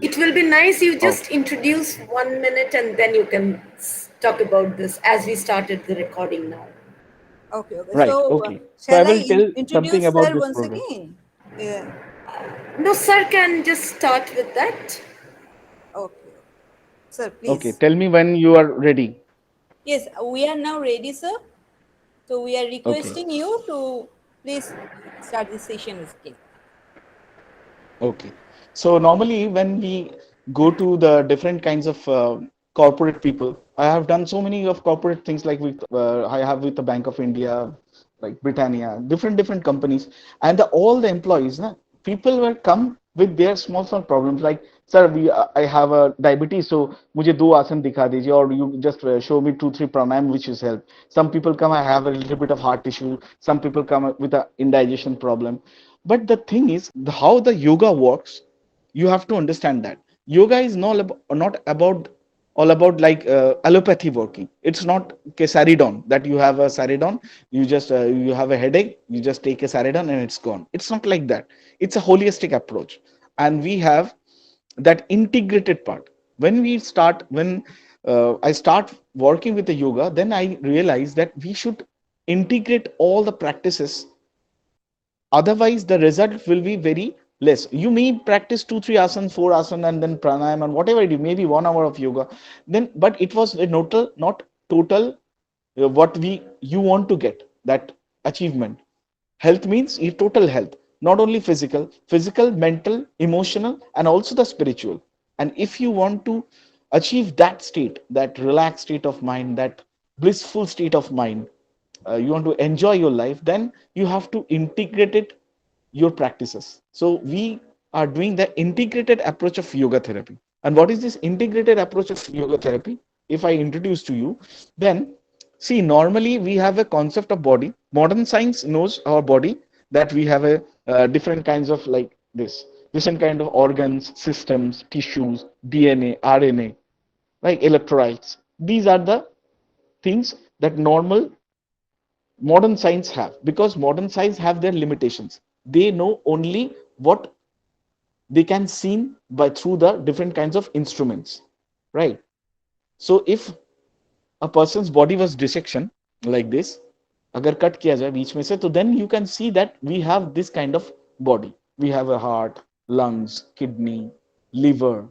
It will be nice you Okay. just introduce 1 minute and then you can talk about this as we started the recording now. Okay, okay. Right. So, Okay. So I shall I will tell something introduce about sir this once program. again? Yeah. No, sir can just start with that. Okay, okay. Sir, Okay. please. Tell me when you are ready. Yes, we are now ready, sir. So we are Okay. requesting you to please start the session again. Okay. So normally when we go to the different kinds of corporate people, I have done so many of corporate things like with I have with the Bank of India, like Britannia, different companies, and all the employees, na, people were come with their small problems like, sir, I have a diabetes, so मुझे दो आसन दिखा दीजिए, or you just show me two three pranayam which is help. Some people come, I have a little bit of heart issue. Some people come with a indigestion problem. But the thing is, how the yoga works, you have to understand that yoga is not about all about like allopathy working. It's not saridon that you have a saridon, you just you have a headache, you just take a saridon and it's gone. It's not like that. It's a holistic approach, and we have that integrated part. When I start working with the yoga, then I realize that we should integrate all the practices. Otherwise the result will be very less. You may practice two three asanas, four asanas, and then pranayam and whatever it is, maybe 1 hour of yoga, then but it was a not total what we you want to get that achievement. Health means your total health, not only physical, mental, emotional, and also the spiritual. And if you want to achieve that state, that relaxed state of mind, that blissful state of mind, you want to enjoy your life, then you have to integrate it your practices. So we are doing the integrated approach of yoga therapy. And what is this integrated approach of yoga therapy? If I introduce to you, then see, normally we have a concept of body. Modern science knows our body, that we have a different kinds of like this, different kind of organs, systems, tissues, DNA, RNA, like electrolytes. These are the things that normal modern science have, because modern science have their limitations. They know only what they can see by through the different kinds of instruments, right? So if a person's body was dissection like this, agar cut kiya jaye beech mein se, तो then you can see that we have this kind of body. We have a heart, lungs, kidney, liver,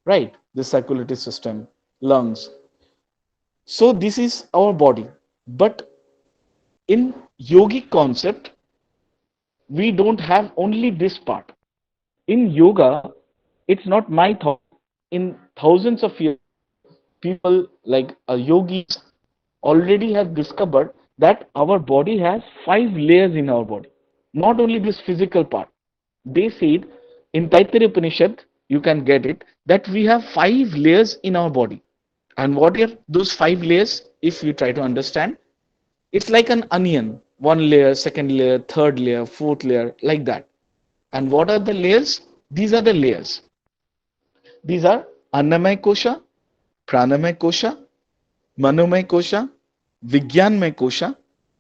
right? The circulatory system, lungs. So this is our body. But in yogic concept, we don't have only this part. In yoga, it's not my thought. In thousands of years, people like yogis already have discovered that our body has 5 layers in our body, not only this physical part. They said in Taittiriya Upanishad, you can get it, that we have 5 layers in our body. And what are those 5 layers? If you try to understand, it's like an onion, one layer, second layer, third layer, fourth layer, like that. And what are the layers? These are the layers. These are Annamaya Kosha, Pranamaya Kosha, Manomaya Kosha, Vigyanmaya Kosha,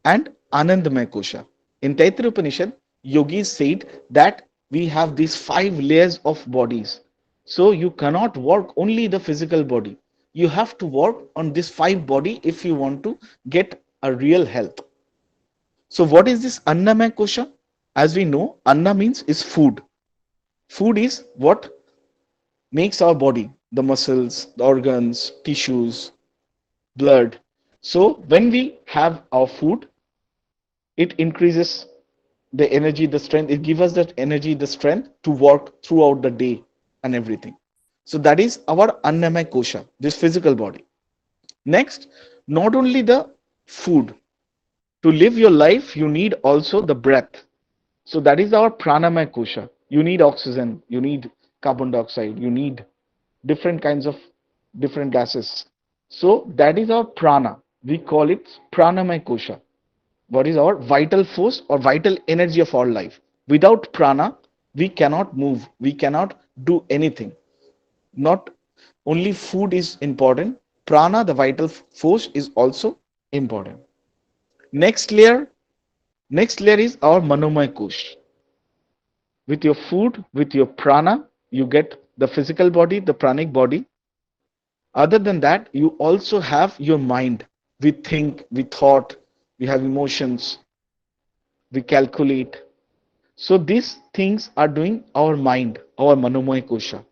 and Anandamaya Kosha. In Taittiriya Upanishad, yogis said that we have these 5 layers of bodies. So you cannot work only the physical body. You have to work on this 5 body if you want to get a real health. So what is this Annamaya Kosha? As we know, Anna means is food. Food is what makes our body, the muscles, the organs, tissues, blood. So when we have our food, it increases the energy, the strength. It gives us that energy, the strength to work throughout the day and everything. So that is our Annamaya Kosha, this physical body. Next, not only the food. To live your life, you need also the breath. So that is our Pranamaya Kosha. You need oxygen, you need carbon dioxide, you need different kinds of different gases. So that is our prana. We call it pranamaya kosha. What is our vital force or vital energy of our life? Without prana, we cannot move. We cannot do anything. Not only food is important, prana, the vital force, is also important. Next layer, next layer is our manomaya kosh. With your food, with your prana, you get the physical body, the pranic body. Other than that, you also have your mind. We think, we thought, we have emotions, we calculate. So these things are doing our mind, our Manomoy Kosha.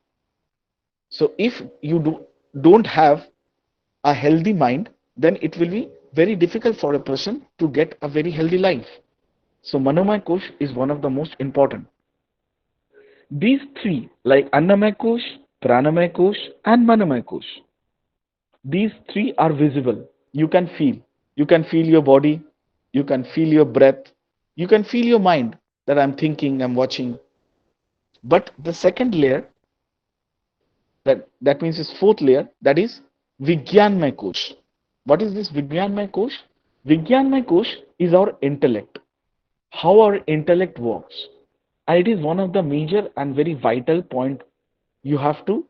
So if you don't have a healthy mind, then it will be very difficult for a person to get a very healthy life. So Manomay Kosh is one of the most important. These three, like Annamay Kosh, Pranamay Kosh, and Manomay Kosh, these three are visible. You can feel. You can feel your body. You can feel your breath. You can feel your mind that I'm thinking, I'm watching. But the second layer, that means this fourth layer, that is Vigyanmay Kosh. What is this Vigyanmay Kosh? Vigyanmay Kosh is our intellect, how our intellect works. And it is one of the major and very vital point you have to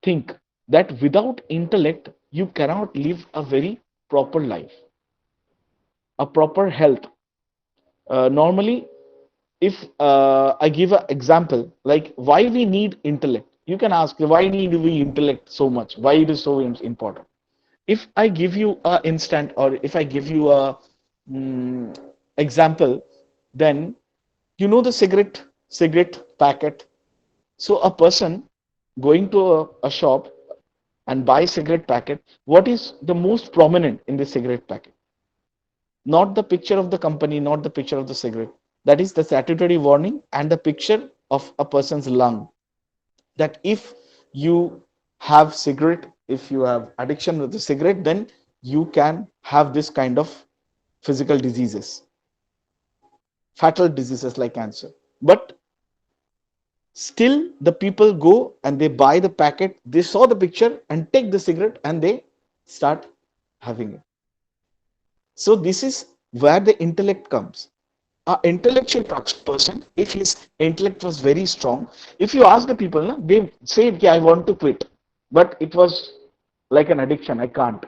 think that without intellect, you cannot live a very proper life, a proper health. Normally, if I give an example, like why we need intellect, you can ask why need we intellect so much? Why it is so important? If I give you a instant, or if I give you a mm, example, then you know the cigarette packet. So a person going to a shop and buy cigarette packet, what is the most prominent in the cigarette packet? Not the picture of the company, not the picture of the cigarette. That is the statutory warning and the picture of a person's lung. That if you have cigarette, if you have addiction with the cigarette, then you can have this kind of physical diseases, fatal diseases like cancer. But still, the people go and they buy the packet, they saw the picture and take the cigarette and they start having it. So, this is where the intellect comes. A intellectual person, if his intellect was very strong, if you ask the people, they say, okay, I want to quit, but it was like an addiction, I can't,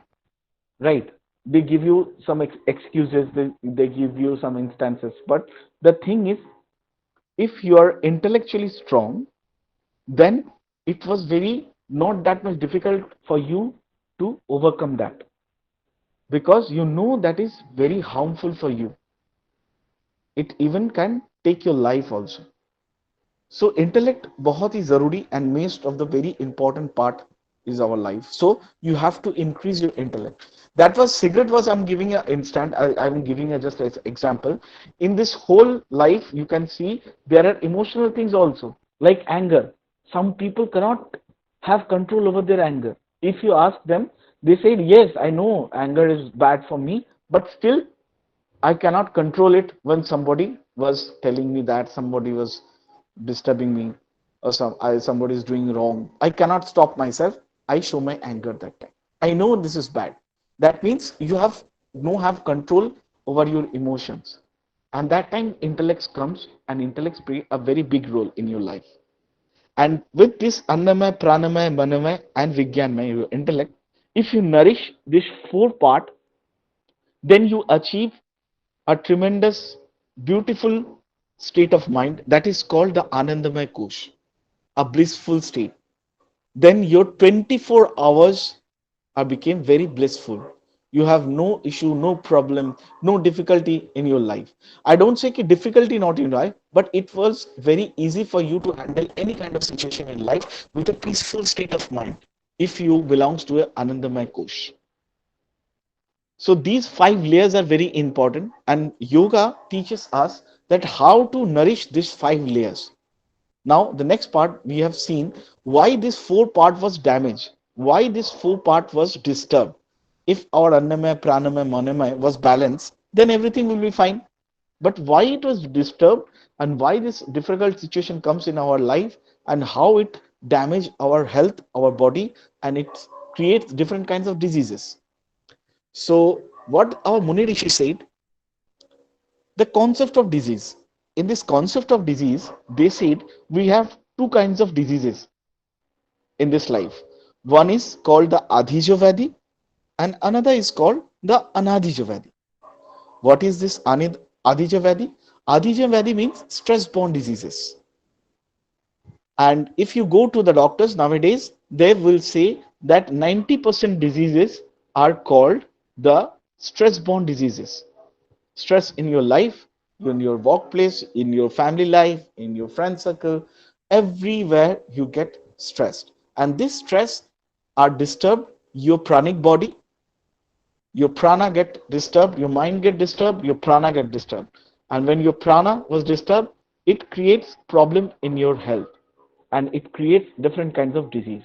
right? They give you some excuses, they give you some instances. But the thing is, if you are intellectually strong, then it was very not that much difficult for you to overcome that, because you know that is very harmful for you. It even can take your life also. So intellect बहुत ही जरूरी and most of the very important part is our life. So you have to increase your intellect. That was cigarette was I'm giving an instant. I'm giving a just as example. In this whole life, you can see there are emotional things also like anger. Some people cannot have control over their anger. If you ask them, they say yes, I know anger is bad for me, but still I cannot control it when somebody was telling me that somebody was disturbing me or somebody is doing wrong. I cannot stop myself. I show my anger that time. I know this is bad. That means you have no have control over your emotions. And that time intellect comes and intellect play a very big role in your life. And with this Annamay, Pranamay, Manamay, and Vigyanmay, your intellect, if you nourish this four part, then you achieve a tremendous, beautiful state of mind that is called the Anandamay Kosh, a blissful state. Then your 24 hours are became very blissful. You have no issue, no problem, no difficulty in your life. I don't say difficulty not in life, but it was very easy for you to handle any kind of situation in life with a peaceful state of mind if you belongs to a Anandamay Kosh. So these five layers are very important, and yoga teaches us that how to nourish these five layers. Now, the next part we have seen why this four part was damaged, why this four part was disturbed. If our annamaya, pranamaya, manamaya was balanced, then everything will be fine. But why it was disturbed and why this difficult situation comes in our life and how it damage our health, our body, and it creates different kinds of diseases. So, what our Muni Rishi said, the concept of disease. In this concept of disease, they said we have two kinds of diseases in this life. One is called the Adhijavadi and another is called the Anadhijavadi. What is this Adhijavadi? Adhijavadi means stress-borne diseases. And if you go to the doctors nowadays, they will say that 90% diseases are called the stress borne diseases. Stress in your life, in your workplace, in your family life, in your friend circle, everywhere you get stressed. And this stress are disturbed your pranic body, your prana get disturbed, your mind get disturbed, your prana get disturbed. And when your prana was disturbed, it creates problem in your health and it creates different kinds of disease.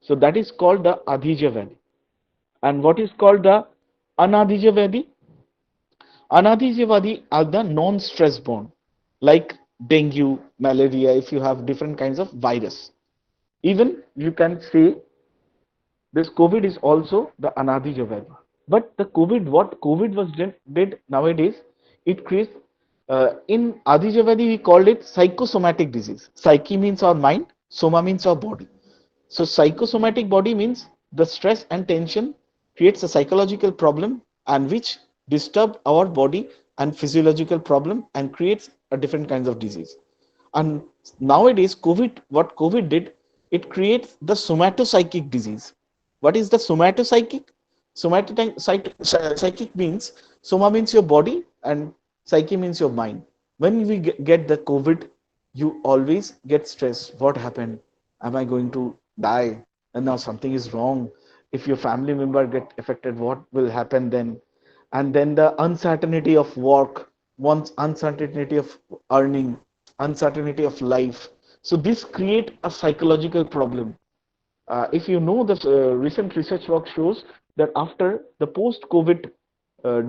So that is called the Adhija Vedi. And what is called the Anadhija Vedi? Anadhija Vedi are the non-stress borne, like dengue, malaria, if you have different kinds of virus. Even you can say this COVID is also the Anadhija Vedi. But the COVID, what COVID was did nowadays, it creates in Adhija Vedi we called it psychosomatic disease. Psyche means our mind, soma means our body. So psychosomatic body means the stress and tension creates a psychological problem and which disturb our body and physiological problem and creates a different kinds of disease. And nowadays, COVID, what COVID did, it creates the somatopsychic disease. What is the somatopsychic? Somatopsychic means soma means your body and psyche means your mind. When we get the COVID, you always get stressed. What happened? Am I going to die? And now something is wrong. If your family member get affected, what will happen then? And then the uncertainty of work, one's uncertainty of earning, uncertainty of life. So this create a psychological problem. If you know, the recent research work shows that after the post-COVID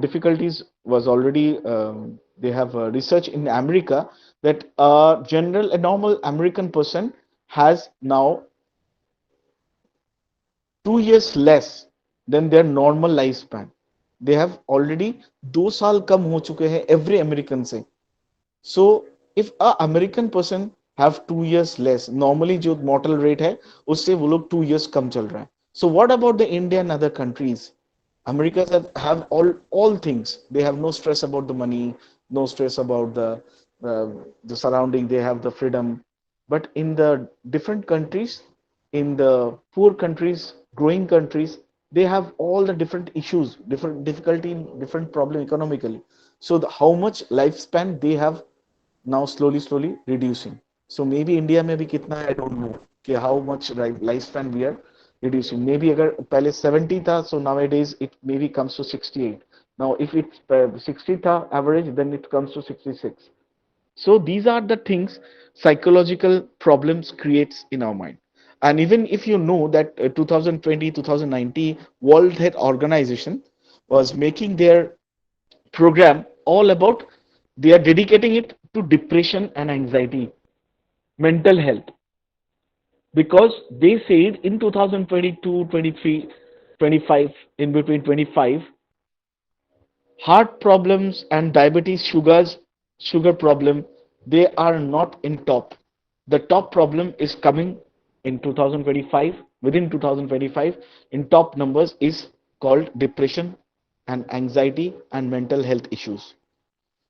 difficulties was already, they have research in America that a normal American person has now 2 years less than their normal lifespan. They have already 2 साल कम हो चुके हैं every American से. So if a American person have 2 years less, normally जो mortal rate है उससे वो लोग 2 years कम चल रहा है. So what about the India and other countries? America have all things. They have no stress about the money, no stress about the surrounding. They have the freedom. But in the different countries, in the poor countries, growing countries, they have all the different issues, different difficulty, different problem economically. So how much lifespan they have now slowly reducing. So maybe India में भी कितना है, I don't know कि how much lifespan we are reducing. Maybe अगर पहले 70 था, so nowadays it maybe comes to 68. Now if it's 60 था average, then it comes to 66. So these are the things psychological problems creates in our mind. And even if you know that 2020, 2019 World Health Organization was making their program all about, they are dedicating it to depression and anxiety, mental health, because they said in 2022, 23, 25, in between 25, heart problems and diabetes, sugar problem, they are not in top. The top problem is coming in 2025. Within 2025, in top numbers is called depression and anxiety and mental health issues.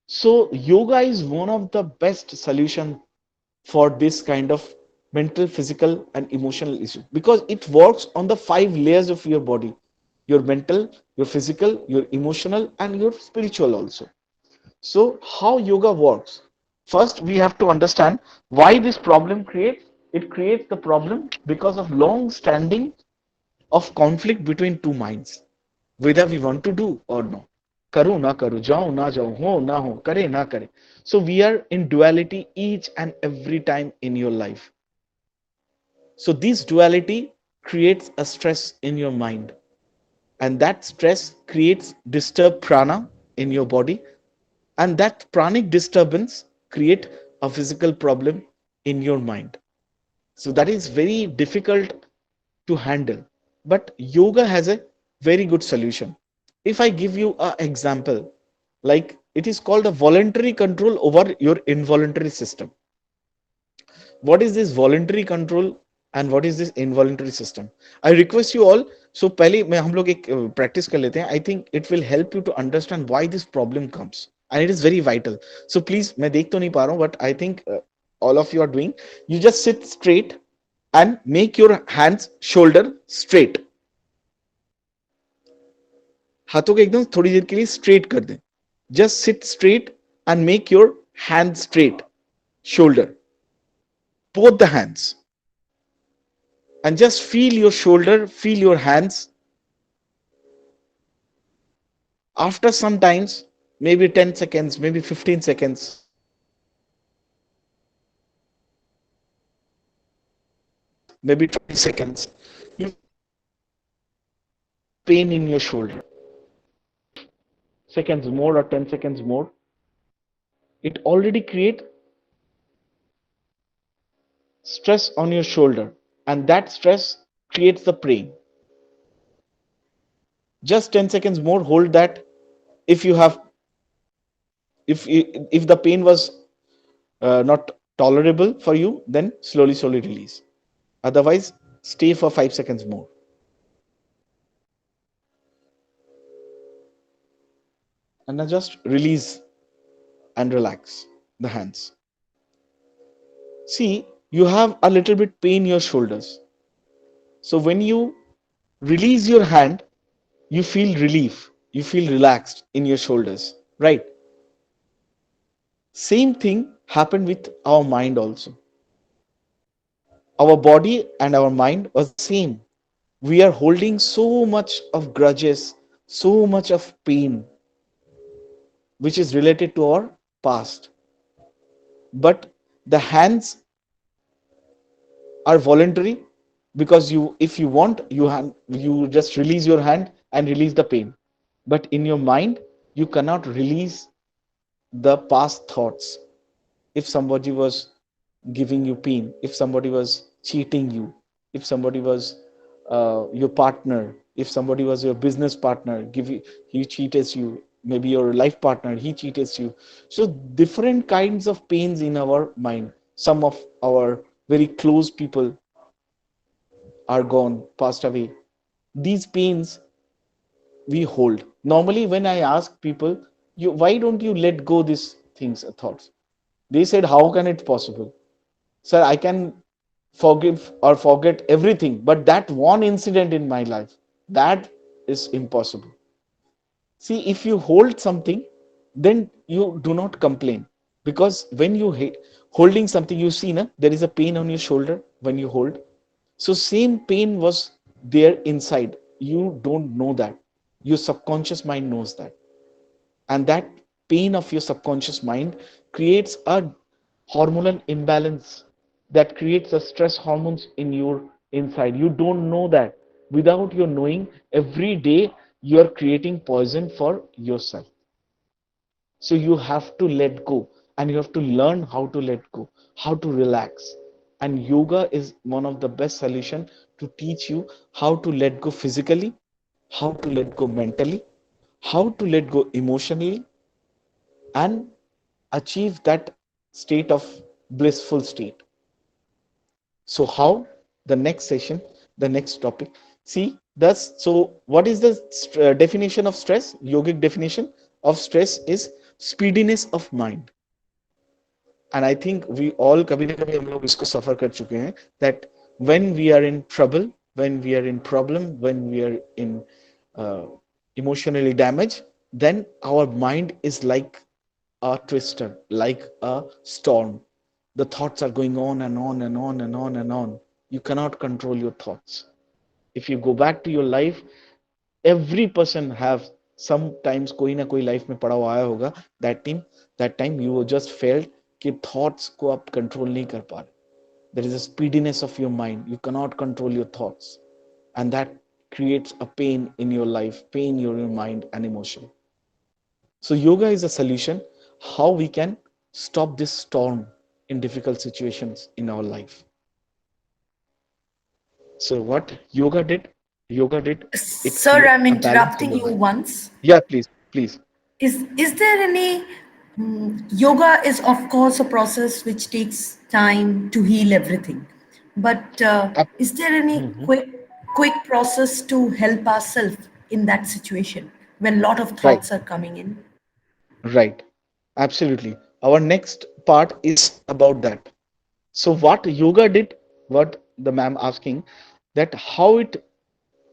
So yoga is one of the best solution for this kind of mental, physical, and emotional issue because it works on the 5 layers of your body: your mental, your physical, your emotional, and your spiritual also. So how yoga works? First, we have to understand why this problem creates. It creates the problem because of long standing of conflict between two minds, whether we want to do or not. करूं ना करूं, जाऊं ना जाऊं, हो ना हो, करे ना करे. So we are in duality each and every time in your life. So this duality creates a stress in your mind, and that stress creates disturbed prana in your body, and that pranic disturbance create a physical problem in your mind. So that is very difficult to handle, but yoga has a very good solution. If I give you an example, like it is called a voluntary control over your involuntary system. What is this voluntary control and what is this involuntary system? I request you all, so पहले मैं हम लोग एक practice कर लेते हैं. I think it will help you to understand why this problem comes and it is very vital. So please, मैं देख तो नहीं पा रहा हूँ, but I think all of you are doing, you just sit straight and make your hands shoulder straight. हाथों को एकदम थोड़ी देर के लिए स्ट्रेट कर दें. Just sit straight and make your hands straight, shoulder, both the hands, and just feel your shoulder, feel your hands. After some times, maybe 10 seconds, maybe 15 seconds, maybe 20 seconds, you pain in your shoulder. Seconds more or 10 seconds more, it already create stress on your shoulder, and that stress creates the pain. Just 10 seconds more, hold that. If you have, if the pain was not tolerable for you, then slowly release. Otherwise, stay for 5 seconds more. And now just release and relax the hands. See, you have a little bit pain in your shoulders. So when you release your hand, you feel relief, you feel relaxed in your shoulders, right? Same thing happened with our mind also. Our body and our mind was the same. We are holding so much of grudges, so much of pain, which is related to our past. But the hands are voluntary, because you, if you want, you just release your hand and release the pain. But in your mind, you cannot release the past thoughts. If somebody was giving you pain, if somebody was cheating you, if somebody was your partner, if somebody was your business partner, he cheated you, maybe your life partner, he cheated you. So different kinds of pains in our mind. Some of our very close people are gone, passed away. These pains we hold. Normally, when I ask people, why don't you let go these things, thoughts? They said, how can it possible? Sir, I can forgive or forget everything, but that one incident in my life, that is impossible. See, if you hold something, then you do not complain, because when you holding something, you see, na, there is a pain on your shoulder when you hold. So same pain was there inside. You don't know that. Your subconscious mind knows that. And that pain of your subconscious mind creates a hormonal imbalance, that creates a stress hormones in your inside. You don't know that. Without your knowing, every day you are creating poison for yourself. So you have to let go, and you have to learn how to let go, how to relax. And yoga is one of the best solution to teach you how to let go physically, how to let go mentally, how to let go emotionally, and achieve that state of blissful state. So how? The next session, the next topic. See, thus, so what is the definition of stress? Yogic definition of stress is speediness of mind. And I think we all कभी ना कभी हम लोग इसको suffer कर चुके हैं, that when we are in trouble, when we are in problem, when we are in uh, emotionally damaged, then our mind is like a twister, like a storm. The thoughts are going on and on and on and on and on. You cannot control your thoughts. If you go back to your life, every person have sometimes कोई ना कोई life में पड़ा हुआ आया होगा, that time you just felt कि thoughts को आप control नहीं कर पा रहे. There is a speediness of your mind. You cannot control your thoughts, and that creates a pain in your life, pain in your mind and emotion. So yoga is a solution how we can stop this storm in difficult situations in our life. So what yoga did? Yoga did, it Sir, create I'm a balance in interrupting your you mind. once. Yeah, please. Is there any yoga is of course a process which takes time to heal everything, but Ab- is there any Mhm. quick process to help ourselves in that situation when a lot of Right, thoughts are coming in? right. Absolutely. Our next part is about that. So what yoga did, what the ma'am asking, that how it,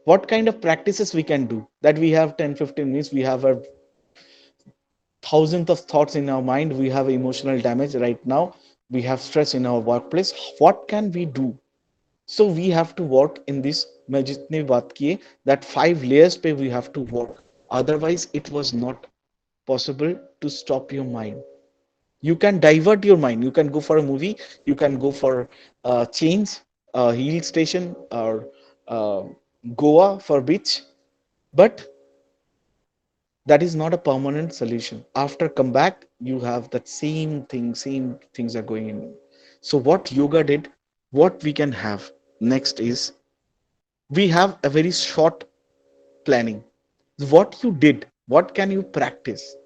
what kind of practices we can do, that we have 10-15 minutes, we have a thousands of thoughts in our mind, we have emotional damage right now, we have stress in our workplace, what can we do? So we have to work in this, मैं जितनी बात किए, that 5 layers पे we have to work, otherwise it was not possible to stop your mind. You can divert your mind, you can go for a movie, you can go for chains, hill station, or uh, Goa for beach, but that is not a permanent solution. After come back, you have that same things are going in. So what yoga did, what we can have next is, we have a very short planning. What you did, what can you practice?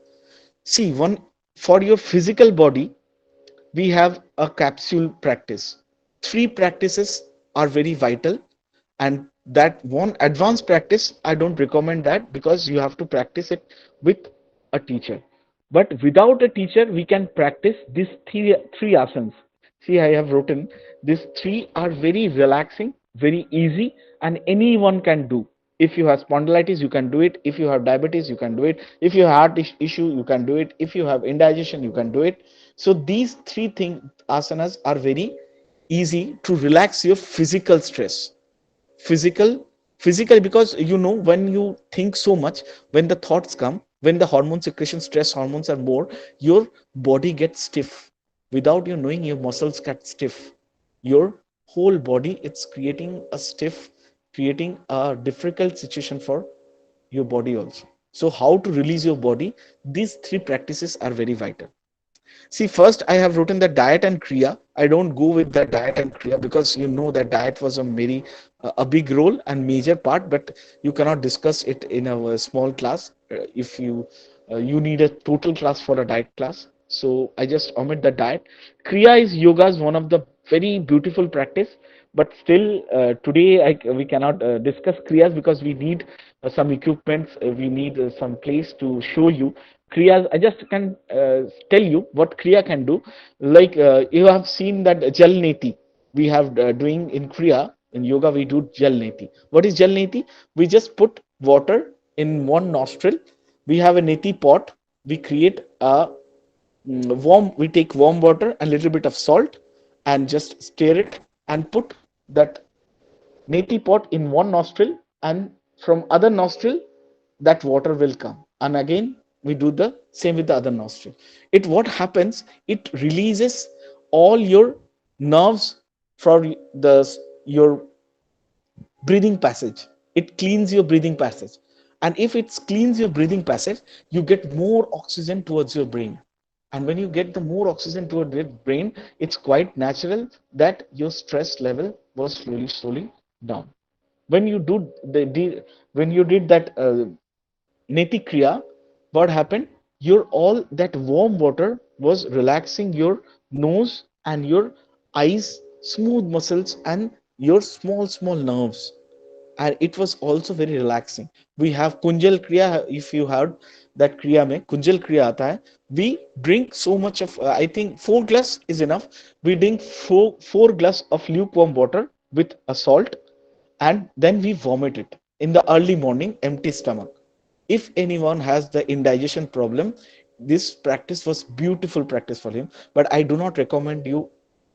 See, one, for your physical body, we have a capsule practice. 3 practices are very vital, and that one advanced practice, I don't recommend that, because you have to practice it with a teacher. But without a teacher, we can practice these three asanas. See, I have written these three are very relaxing, very easy, and anyone can do. If you have spondylitis, you can do it. If you have diabetes, you can do it. If you have heart issue, you can do it. If you have indigestion, you can do it. So these three thing asanas are very easy to relax your physical stress. Physical physical, because you know, when you think so much, when the thoughts come, when the hormone secretion, stress hormones are more, your body gets stiff. Without you knowing, your muscles get stiff, your whole body, it's creating a stiff, creating a difficult situation for your body also. So how to release your body, these 3 practices are very vital. See, first I have written the diet and kriya. I don't go with the diet and kriya, because you know that diet was a very a big role and major part, but you cannot discuss it in a small class. If you you need a total class for a diet class, so I just omit the diet. Kriya is yoga is one of the very beautiful practice, but still today we cannot discuss kriyas, because we need some equipments, we need some place to show you kriyas. I just can tell you what kriya can do. Like you have seen that jal neti we have doing in kriya, in yoga we do jal neti. What is jal neti? We just put water in one nostril, we have a neti pot, we create a warm, we take warm water and little bit of salt and just stir it and put that neti pot in one nostril, and from other nostril that water will come, and again we do the same with the other nostril. It, what happens, it releases all your nerves from the your breathing passage. It cleans your breathing passage, and if it cleans your breathing passage, you get more oxygen towards your brain. And when you get the more oxygen toward your brain, it's quite natural that your stress level was slowly down. When you do when you did that neti kriya, what happened, your all that warm water was relaxing your nose and your eyes, smooth muscles, and your small nerves, and it was also very relaxing. We have kunjal kriya. If you heard that kriya mein kunjal kriya aata hai, we drink so much of I think 4 glass is enough. We drink four glass of lukewarm water with a salt, and then we vomit it in the early morning, empty stomach. If anyone has the indigestion problem, this practice was beautiful practice for him, but I do not recommend you,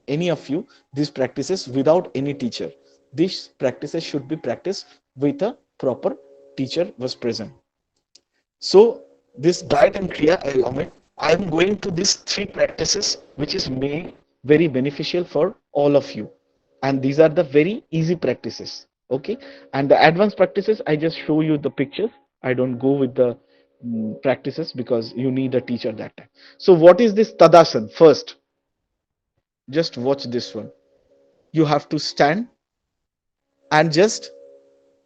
any of you, these practices without any teacher. These practices should be practiced with a proper teacher was present. So this diet and kriya, I omit. I am going to these 3 practices which is made very beneficial for all of you, and these are the very easy practices. Okay, and the advanced practices, I just show you the pictures. I don't go with the practices, because you need a teacher that time. So what is this tadasan? First, just watch this one. You have to stand and just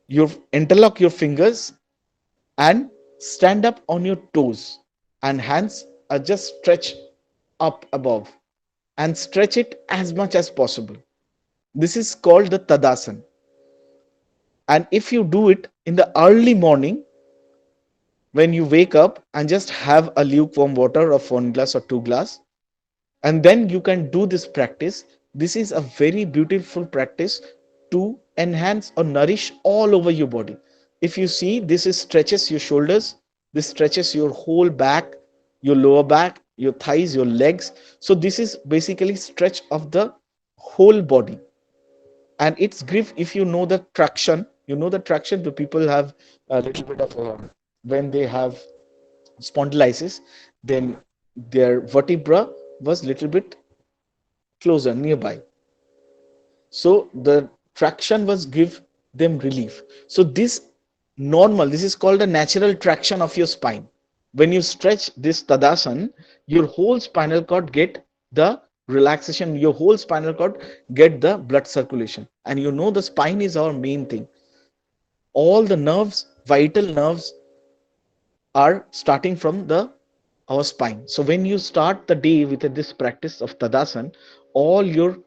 your interlock your fingers and stand up on your toes, and hands are just stretch up above, and stretch it as much as possible. This is called the tadasan. And if you do it in the early morning, when you wake up and just have a lukewarm water of 1 glass or 2 glass, and then you can do this practice, This is a very beautiful practice to enhance or nourish all over your body. If you see, this is stretches your shoulders, this stretches your whole back, your lower back, your thighs, your legs. So this is basically stretch of the whole body. And it's grip. If you know the traction, you know the traction, the people have a little bit of when they have spondylitis, then their vertebra was little bit closer nearby, so the traction was give them relief. So this is called a natural traction of your spine. When you stretch this tadasana, your whole spinal cord get the relaxation, your whole spinal cord get the blood circulation. And you know the spine is our main thing. All the nerves, vital nerves, are starting from the our spine. So when you start the day with this practice of tadasana, all your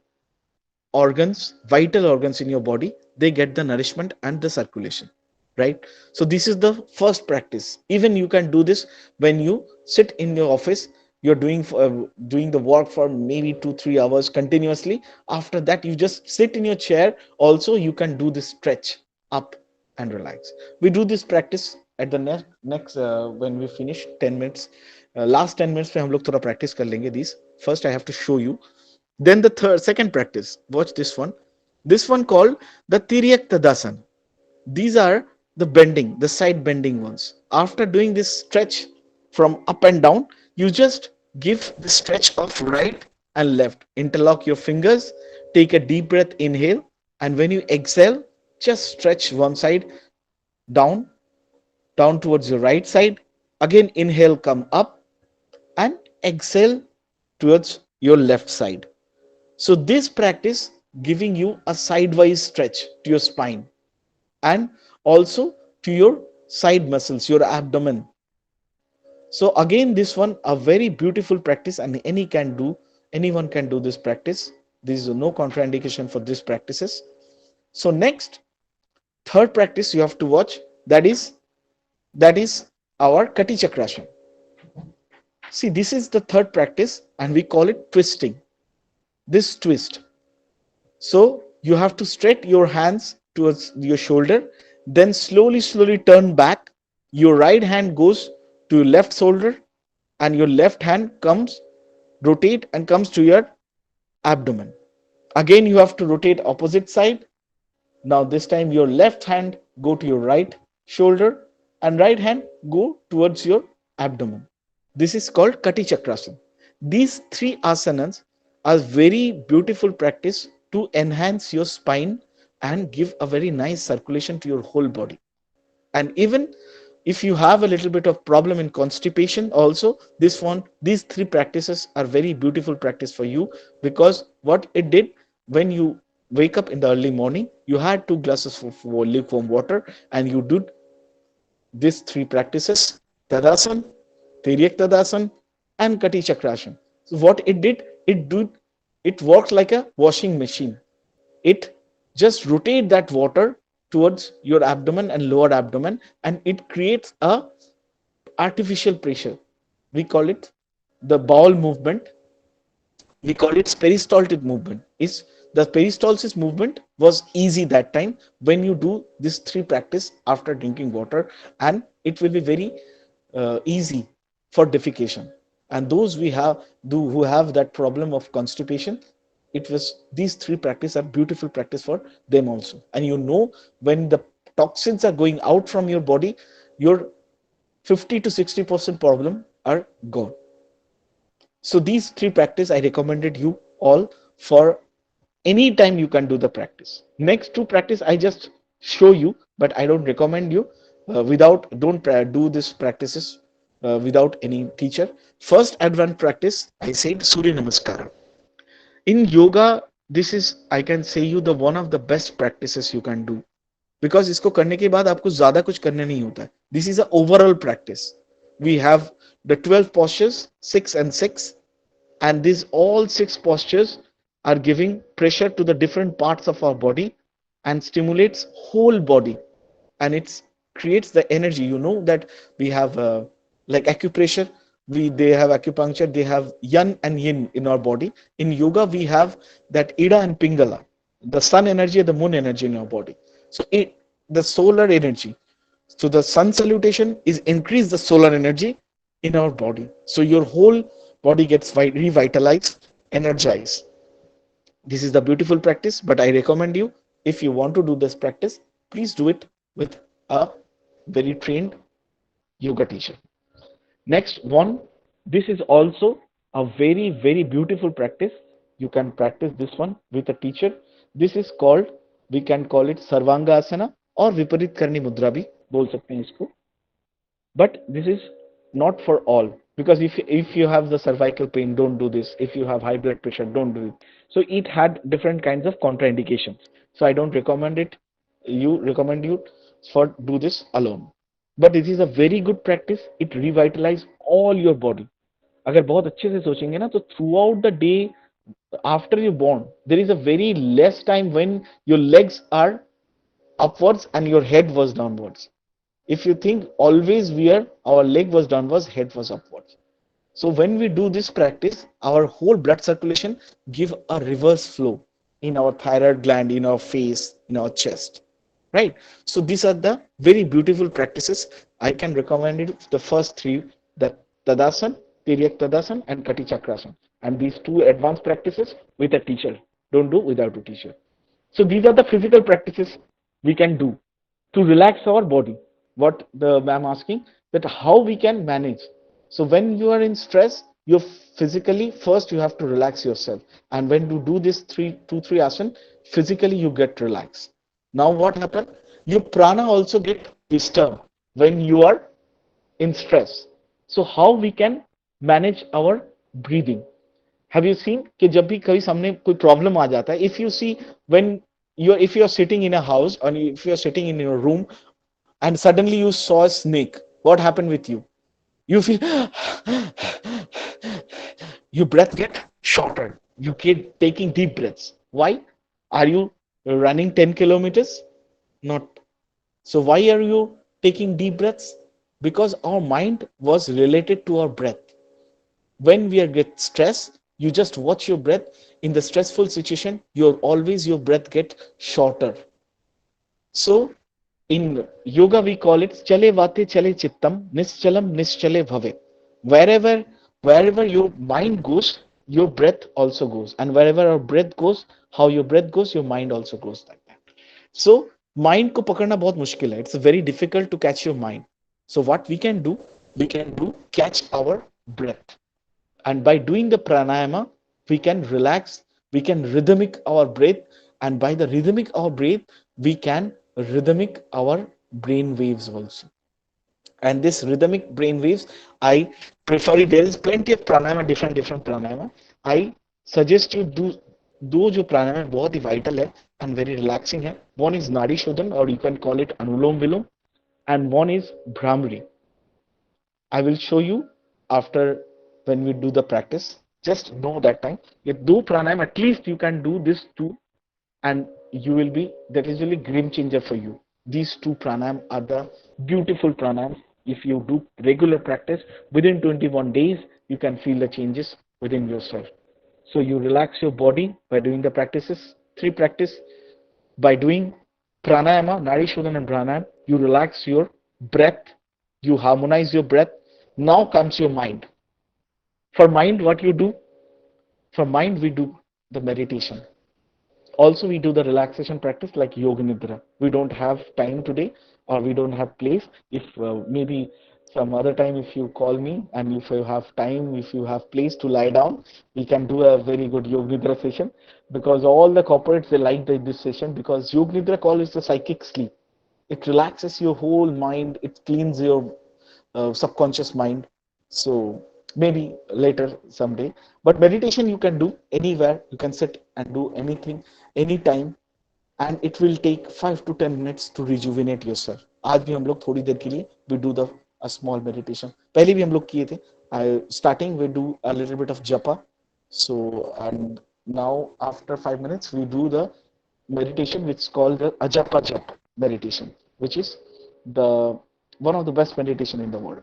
organs, vital organs in your body, they get the nourishment and the circulation, right? So this is the first practice. Even you can do this when you sit in your office, you're doing the work for maybe 2 3 hours continuously. After that, you just sit in your chair. Also, you can do this stretch up and relax. We do this practice at the next when we finish 10 minutes. Last 10 minutes में हम लोग थोड़ा practice कर लेंगे these. First, I have to show you. Then the second practice, watch this one. This one called the Tiryak Tadasana. These are the bending, the side bending ones. After doing this stretch from up and down, you just give the stretch of right and left. Interlock your fingers, take a deep breath, inhale, and when you exhale, just stretch one side down, down towards your right side. Again, inhale, come up, and exhale towards your left side. So this practice giving you a sidewise stretch to your spine and also to your side muscles, your abdomen. So again, this one a very beautiful practice, and anyone can do this practice. There is no contraindication for these practices. So next, third practice you have to watch, that is our Kati Chakrasana. See, this is the third practice and we call it twisting. This twist. So you have to straight your hands towards your shoulder, then slowly turn back. Your right hand goes to your left shoulder and your left hand rotate and comes to your abdomen. Again, you have to rotate opposite side. Now this time your left hand go to your right shoulder and right hand go towards your abdomen. This is called Kati Chakrasana. These three asanas are very beautiful practice to enhance your spine and give a very nice circulation to your whole body. And even if you have a little bit of problem in constipation, also these three practices are very beautiful practice for you, because what it did, when you wake up in the early morning, you had 2 glasses of lukewarm water and you did these three practices: Tadasana, Tiryak Tadasana, and Kati Chakrasana. So what it did, it works like a washing machine. It just rotate that water towards your abdomen and lower abdomen, and it creates a artificial pressure. We call it the bowel movement. We call it peristaltic movement. Is the peristalsis movement was easy that time when you do this three practice after drinking water, and it will be very easy for defecation. And those who have that problem of constipation, it was these three practice are beautiful practice for them also. And you know, when the toxins are going out from your body, your 50 to 60% problem are gone. So these three practice I recommended you all for any time you can do the practice. Next two practice I just show you, but I don't recommend you don't do this practices without any teacher. First advanced practice, I said Surya Namaskara. In yoga, this is, I can say you, the one of the best practices you can do, because इसको करने के बाद आपको ज्यादा कुछ करने नहीं होता है. This is an overall practice. We have the 12 postures, 6 and 6, and these all 6 postures are giving pressure to the different parts of our body and stimulates whole body, and it creates the energy. You know that we have like acupressure. They have acupuncture, they have yan and yin in our body. In yoga we have that ida and pingala, the sun energy and the moon energy in our body. So the solar energy, so the sun salutation is increase the solar energy in our body, so your whole body gets revitalized, energized. This is the beautiful practice, but I recommend you, if you want to do this practice, please do it with a very trained yoga teacher. Next one, this is also a very, very beautiful practice. You can practice this one with a teacher. This is called, we can call it Sarvanga Asana or Viparit Karni Mudra bhi बोल सकते हैं इसको. But this is not for all, because if you have the cervical pain, don't do this. If you have high blood pressure, don't do it. So it had different kinds of contraindications, so I don't recommend it. You recommend you for do this alone, but this is a very good practice. It revitalize all your body. अगर बहुत अच्छे से सोचेंगे ना, तो through out the day after you born, there is a very less time when your legs are upwards and your head was downwards. If you think always where our leg was downwards, head was upwards. So when we do this practice, our whole blood circulation give a reverse flow in our thyroid gland, in our face, in our chest, right? So these are the very beautiful practices. I can recommend it, the first three, the Tadasan, Tiryak Tadasan and Kati Chakrasan. And these two advanced practices with a teacher. Don't do without a teacher. So these are the physical practices we can do to relax our body. What the ma'am asking, that how we can manage. So when you are in stress, you physically first you have to relax yourself, and when you do this three asana, physically you get relaxed. Now what happened? Your prana also get disturbed when you are in stress. So how we can manage our breathing? Have you seen कि जब भी कभी सामने कोई problem आ जाता है, if you see when if you are sitting in a house or if you are sitting in your room and suddenly you saw a snake, what happened with you? You feel your breath get shorter. You keep taking deep breaths. Why? Are you running 10 kilometers? Not. So why are you taking deep breaths? Because our mind was related to our breath. When we are get stressed, you just watch your breath. In the stressful situation, your breath get shorter. So in yoga we call it chale vate chale chittam nischalam nischale bhave. Wherever your mind goes, your breath also goes, and wherever our breath goes, how your breath goes, your mind also goes like that. So mind को पकड़ना बहुत मुश्किल है. It's very difficult to catch your mind. So what we can do, catch our breath, and by doing the pranayama, we can relax, we can rhythmic our breath, and by the rhythmic our breath, we can rhythmic our brain waves also. And this rhythmic brain waves, I prefer it. There is plenty of pranayama, different pranayama. I suggest you do जो pranayama बहुत ही vital है and very relaxing है. One is Nadi Shodhan, or you can call it Anulom Vilom, and one is Bhramri. I will show you after when we do the practice. Just know that time. If do pranayam, at least you can do this two, and you will be, that is really game changer for you. These two pranayam are the beautiful pranayams. If you do regular practice, within 21 days, you can feel the changes within yourself. So you relax your body by doing the practices, three practice. By doing pranayama, Nadi Shodhan and pranayam, you relax your breath, you harmonize your breath. Now comes your mind. For mind, what you do? For mind, we do the meditation. Also, we do the relaxation practice like Yoga Nidra. We don't have time today, or we don't have place. If maybe some other time, if you call me and if you have time, if you have place to lie down, we can do a very good Yoga Nidra session, because all the corporates, they like this session, because Yoga Nidra call is the psychic sleep. It relaxes your whole mind. It cleans your subconscious mind. So maybe later someday. But meditation you can do anywhere. You can sit and do anything, anytime, and it will take 5 to 10 minutes to rejuvenate yourself. आज भी हम लोग थोड़ी देर के लिए we do the a small meditation. पहले भी हम लोग किए थे. Starting we do a little bit of japa. So and now after 5 minutes we do the meditation which is called the ajapa japa meditation, which is the one of the best meditation in the world.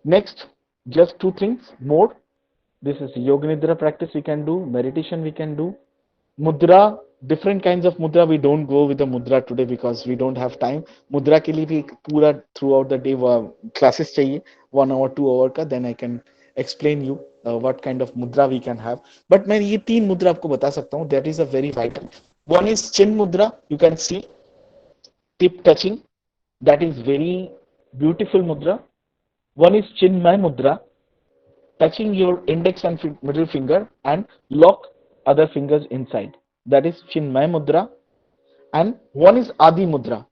Next, Just two things more. This is yoga nidra practice we can do, meditation we can do, mudra, different kinds of mudra. We don't go with the mudra today because we don't have time. Mudra के लिए भी पूरा throughout the day classes चाहिए 1 hour 2 hour का. Then I can explain you what kind of mudra we can have. But मैं ये तीन मुद्रा आपको बता सकता हूँ. That is a very vital. One is chin mudra. You can see tip touching. That is very beautiful mudra. One is chinmay mudra, touching your index and middle finger and lock other fingers inside. That is Chinmay Mudra. And one is Adi Mudra,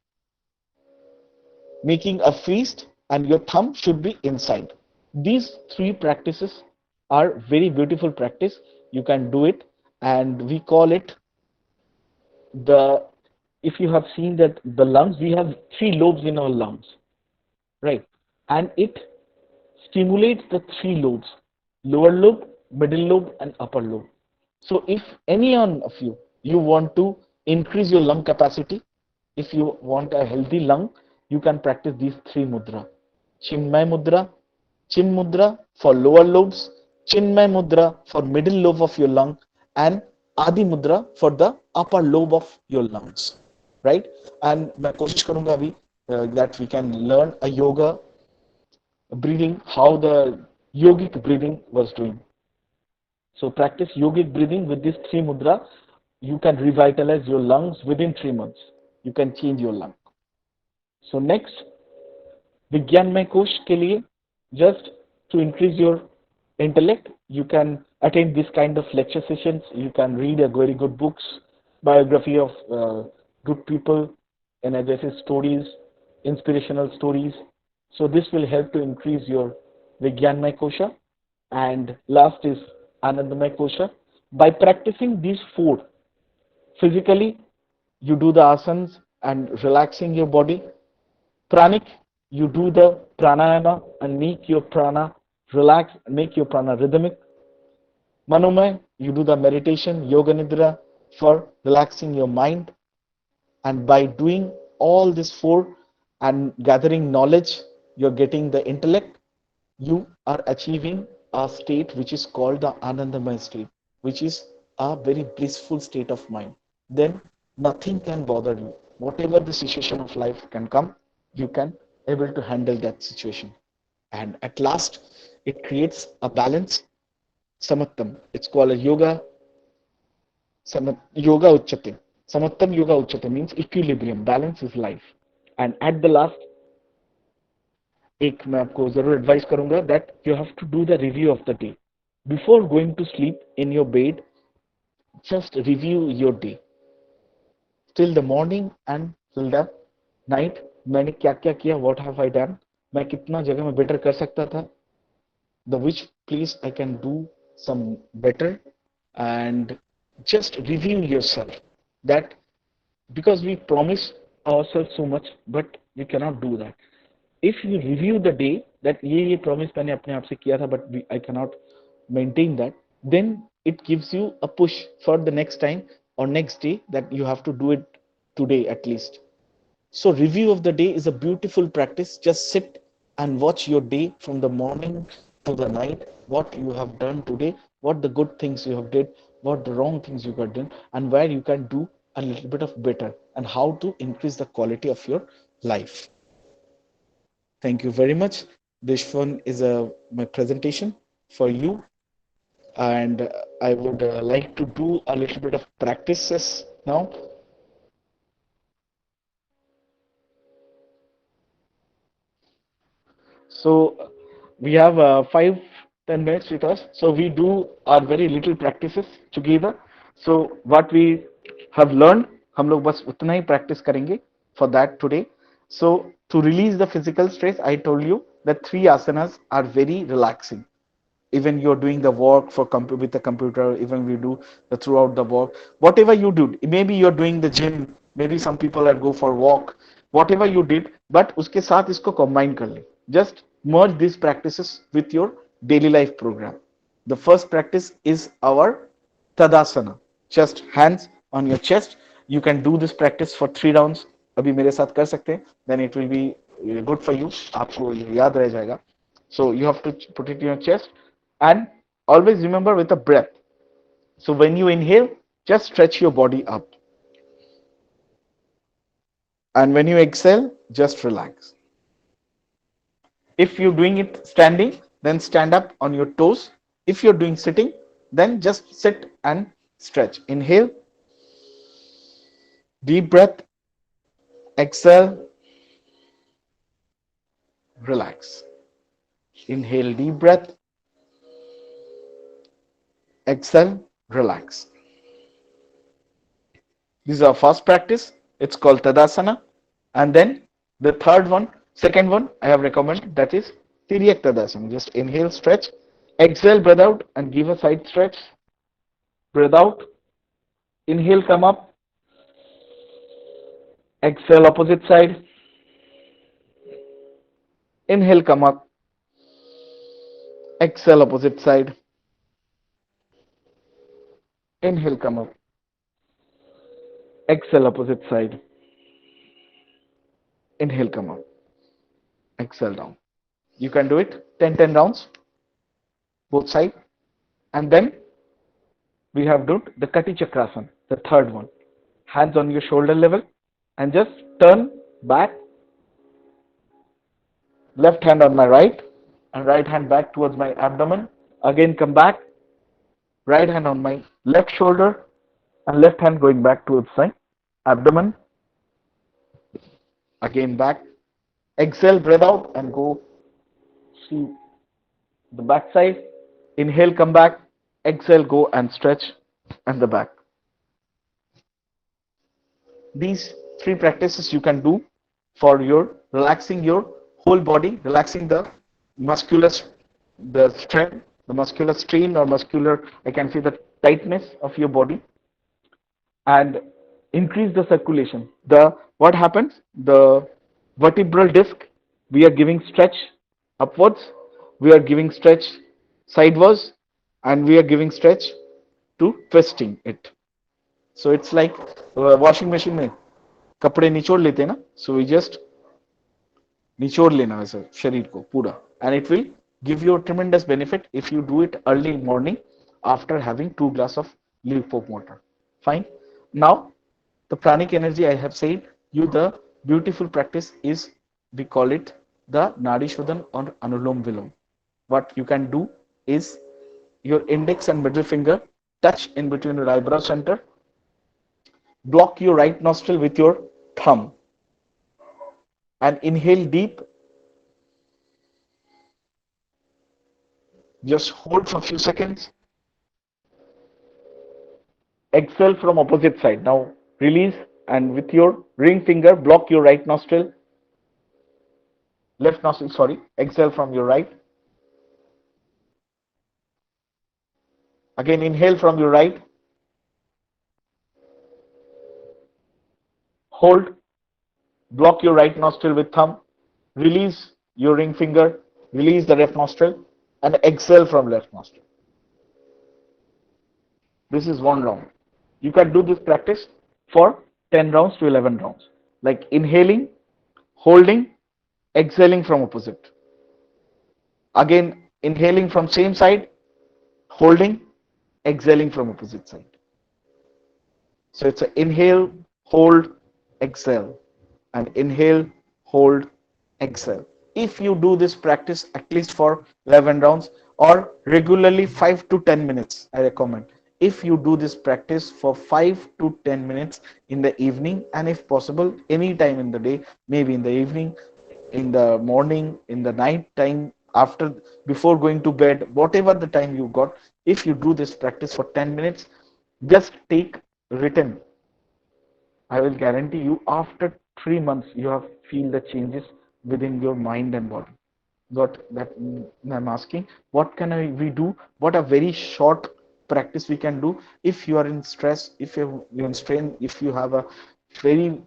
making a feast and your thumb should be inside. These three practices are very beautiful practice. You can do it, and we call it the, if you have seen that the lungs, we have three lobes in our lungs, right? And it stimulates the three lobes: lower lobe, middle lobe, and upper lobe. So if any one of you want to increase your lung capacity, if you want a healthy lung, you can practice these three mudra. Chinmay mudra, chin mudra for lower lobes, chinmay mudra for middle lobe of your lung, and adi mudra for the upper lobe of your lungs, right? And मैं कोशिश करूंगा अभी that we can learn a yoga breathing, how the yogic breathing was doing. So practice yogic breathing with these three mudra. You can revitalize your lungs within 3 months. You can change your lung. So next, विज्ञानमय कोश के लिए, just to increase your intellect, you can attend this kind of lecture sessions. You can read a very good books, biography of good people, energetic stories, inspirational stories. So this will help to increase your Vijnanmay Kosha. And last is Anandamay Kosha. By practicing these four, physically, you do the asanas and relaxing your body. Pranic, you do the pranayama and make your prana relax, make your prana rhythmic. Manomay, you do the meditation, yoga nidra for relaxing your mind. And by doing all these four and gathering knowledge, you're getting the intellect, you are achieving a state which is called the Anandamay state, which is a very blissful state of mind. Then nothing can bother you. Whatever the situation of life can come, you can able to handle that situation. And at last, it creates a balance, samattam. It's called a yoga, yoga uchate. Samattam yoga uchate means equilibrium, balance is life. And at the last, एक मैं आपको जरूर advice करूंगा that you have to do the review of the day before going to sleep in your bed. Just review your day till the morning and till the night. मैंने क्या क्या किया, what have I done, मैं कितना जगह में better कर सकता था, the which place I can do some better. And just review yourself, that because we promise ourselves so much but we cannot do that. If you review the day that ये promise मैंने अपने आप से किया था but I cannot maintain that, then it gives you a push for the next time or next day that you have to do it today at least. So review of the day is a beautiful practice. Just sit and watch your day from the morning to the night, what you have done today, what the good things you have did, what the wrong things you have done, and where you can do a little bit of better, and how to increase the quality of your life. Thank you very much. This one is my presentation for you, and I would like to do a little bit of practices now. So we have 5-10 minutes with us. So we do our very little practices together. So what we have learned, हम लोग बस उतना ही practice करेंगे for that today. So to release the physical stress, I told you that 3 asanas are very relaxing. Even you're doing the work for with the computer, even we do the throughout the work, whatever you do, maybe you're doing the gym, maybe some people are go for walk, whatever you did, but उसके साथ इसको combine कर ले. Just merge these practices with your daily life program. The first practice is our tadasana, just hands on your chest. You can do this practice for 3 rounds. अभी मेरे साथ कर सकते हैं, then it will be good for you. आपको याद रह जाएगा. So you have to put it in your chest, and always remember with a breath. So when you inhale, just stretch your body up. And when you exhale, just relax. If you're doing it standing, then stand up on your toes. If you're doing sitting, then just sit and stretch. Inhale, deep breath, exhale, relax. Inhale, deep breath, exhale, relax. This is our first practice. It's called Tadasana. And then the second one I have recommended, that is Tiryak Tadasana. Just inhale, stretch, exhale, breathe out, and give a side stretch. Breathe out, inhale, come up, exhale, opposite side, inhale, come up, exhale, opposite side, inhale, come up, exhale, opposite side, inhale, come up, exhale, down. You can do it 10 rounds, both sides. And then we have done the Kati Chakrasana, the third one. Hands on your shoulder level and just turn back, left hand on my right and right hand back towards my abdomen. Again come back, right hand on my left shoulder and left hand going back towards my abdomen. Again back. Exhale, breathe out and go to the back side. Inhale, come back. Exhale, go and stretch and the back. These three practices you can do for your relaxing your whole body, relaxing the muscular, the strength, the muscular strain or muscular, I can say the tightness of your body, and increase the circulation. The what happens? The vertebral disc, we are giving stretch upwards, we are giving stretch sideways, and we are giving stretch to twisting it. So it's like washing machine में कपड़े निचोड़ लेते हैं ना, so we just निचोड़ लेना वैसे शरीर को पूरा, and it will give you a tremendous benefit if you do it early morning after having 2 glass of lukewarm water. Fine. Now the pranic energy I have said you, the beautiful practice is, we call it the Nadi Shodhan or Anulom Vilom. What you can do is your index and middle finger touch in between your eyebrow center, block your right nostril with your thumb and inhale deep. Just hold for a few seconds. Exhale from opposite side. Now release and with your ring finger block your right nostril, left nostril, sorry. Exhale from your right. Again inhale from your right. Hold, block your right nostril with thumb, release your ring finger, release the left nostril and exhale from left nostril. This is 1 round. You can do this practice for 10 rounds to 11 rounds. Like inhaling, holding, exhaling from opposite. Again inhaling from same side, holding, exhaling from opposite side. So it's an inhale, hold, exhale, and inhale, hold, exhale. If you do this practice at least for 11 rounds or regularly 5 to 10 minutes, I recommend. If you do this practice for 5 to 10 minutes in the evening, and if possible any time in the day, maybe in the evening, in the morning, in the night time, after, before going to bed, whatever the time you got, if you do this practice for 10 minutes, just take written, I will guarantee you after 3 months you have feel the changes within your mind and body. What that I'm asking, what can we do? What a very short practice we can do if you are in stress, if you're in strain, if you have a very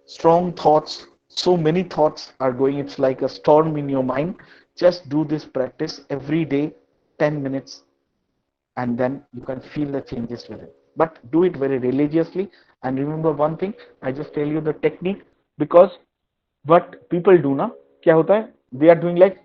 strong thoughts, so many thoughts are going, it's like a storm in your mind. Just do this practice every day, 10 minutes, and then you can feel the changes with it. But do it very religiously, and remember one thing, I just tell you the technique, because what people do ना, क्या होता है, they are doing like,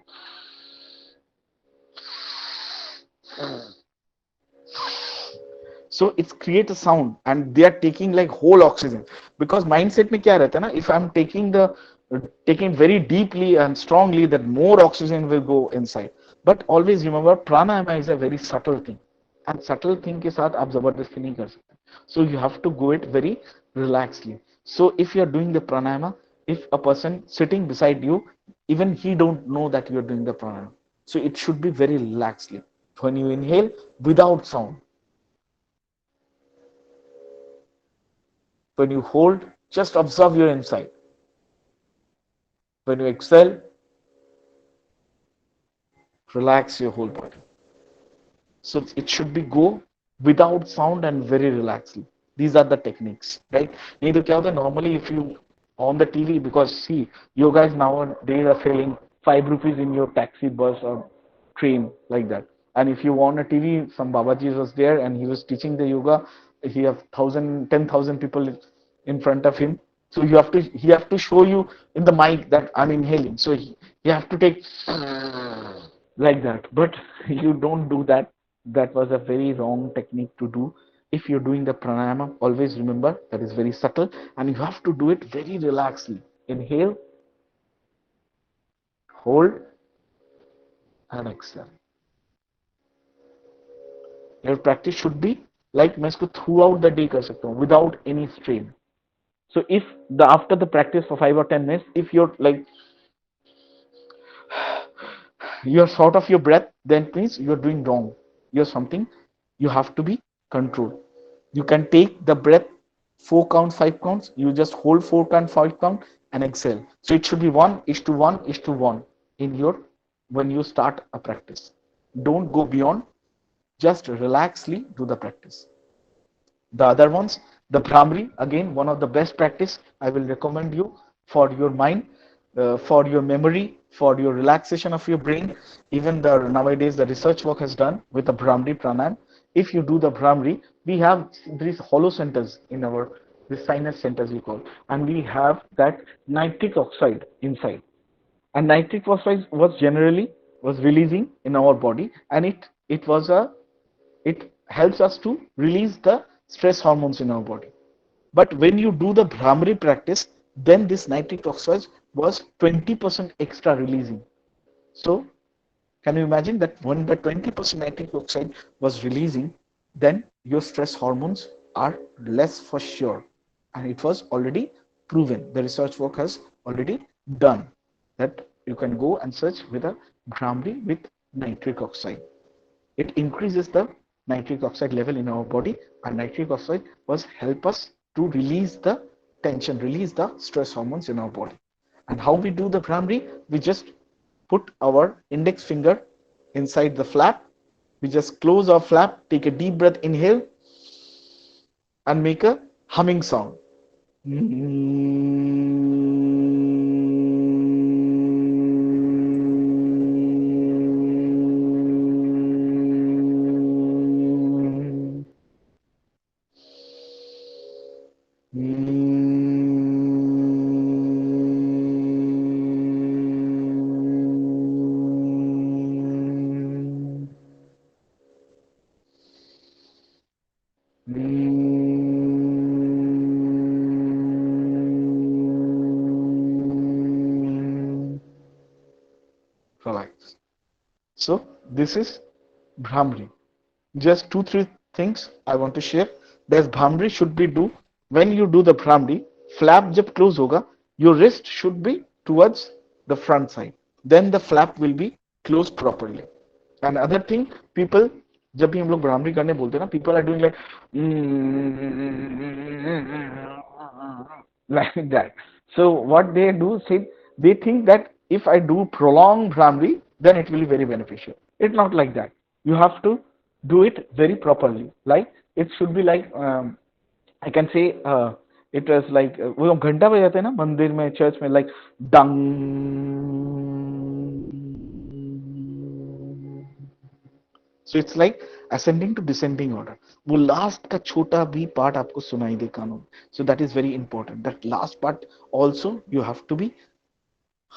so it's create a sound and they are taking like whole oxygen. Because mindset में क्या रहता है ना, if I'm taking very deeply and strongly, that more oxygen will go inside. But always remember, pranayama is a very subtle thing, and subtle thing के साथ आप जबरदस्ती नहीं कर सकते. So you have to go it very relaxedly. So if you are doing the pranayama, if a person sitting beside you, even he don't know that you are doing the pranayama, so it should be very relaxedly. When you inhale, without sound. When you hold, just observe your inside. When you exhale, relax your whole body. So it should be go without sound and very relaxedly. These are the techniques, right? नहीं तो क्या होता है, normally if you on the TV, because see, yoga is nowadays are selling 5 rupees in your taxi, bus or train, like that. And if you want a TV, some Babaji was there and he was teaching the yoga. He have 10,000 people in front of him. So he have to show you in the mic that I'm inhaling. So you have to take like that. But you don't do that. That was a very wrong technique to do. If you're doing the pranayama, always remember that is very subtle and you have to do it very relaxedly. Inhale, hold, and exhale. Your practice should be like मैं इसको throughout the day कर सकता हूँ without any strain. So if after the practice for 5 or 10 minutes, if you're like you're short of your breath, then it means you're doing wrong. You're something, you have to be controlled. You can take the breath 4 count, 5 counts. You just hold 4 count, 5 count, and exhale. So it should be 1:1:1 in your when you start a practice. Don't go beyond. Just relaxedly do the practice. The other ones, the Brahmari, again, one of the best practice I will recommend you for your mind, for your memory, for your relaxation of your brain. Even nowadays the research work has done with the Brahmari pranayam. If you do the Brahmari, we have these hollow centers in our the sinus centers we call, and we have that nitric oxide inside. And nitric oxide was releasing in our body, and it helps us to release the stress hormones in our body. But when you do the Brahmari practice, then this nitric oxide was 20% extra releasing. So can you imagine that when the 20% nitric oxide was releasing, then your stress hormones are less for sure. And it was already proven. The research work has already done that you can go and search with a Brahmari with nitric oxide. It increases the nitric oxide level in our body, and nitric oxide was help us to release the tension, release the stress hormones in our body. And how we do the Brahmari, we just put our index finger inside the flap, we just close our flap, take a deep breath, inhale, and make a humming sound. Relax. So this is Brahmari. Just 2-3 things I want to share. There's Brahmari should be do when you do the Brahmari, flap जब close होगा, your wrist should be towards the front side. Then the flap will be closed properly. And other thing, people जब भी हम लोग Brahmari करने बोलते हैं ना, people are doing like that. So what they do, say they think that if I do prolonged Brahmari, then it will be very beneficial. It's not like that. You have to do it very properly. Like it should be like I can say it was like वो घंटा बजाते हैं ना मंदिर में, church में, like dang. So it's like ascending to descending order. वो last का छोटा भी part आपको सुनाई दे कानों में. So that is very important. That last part also you have to be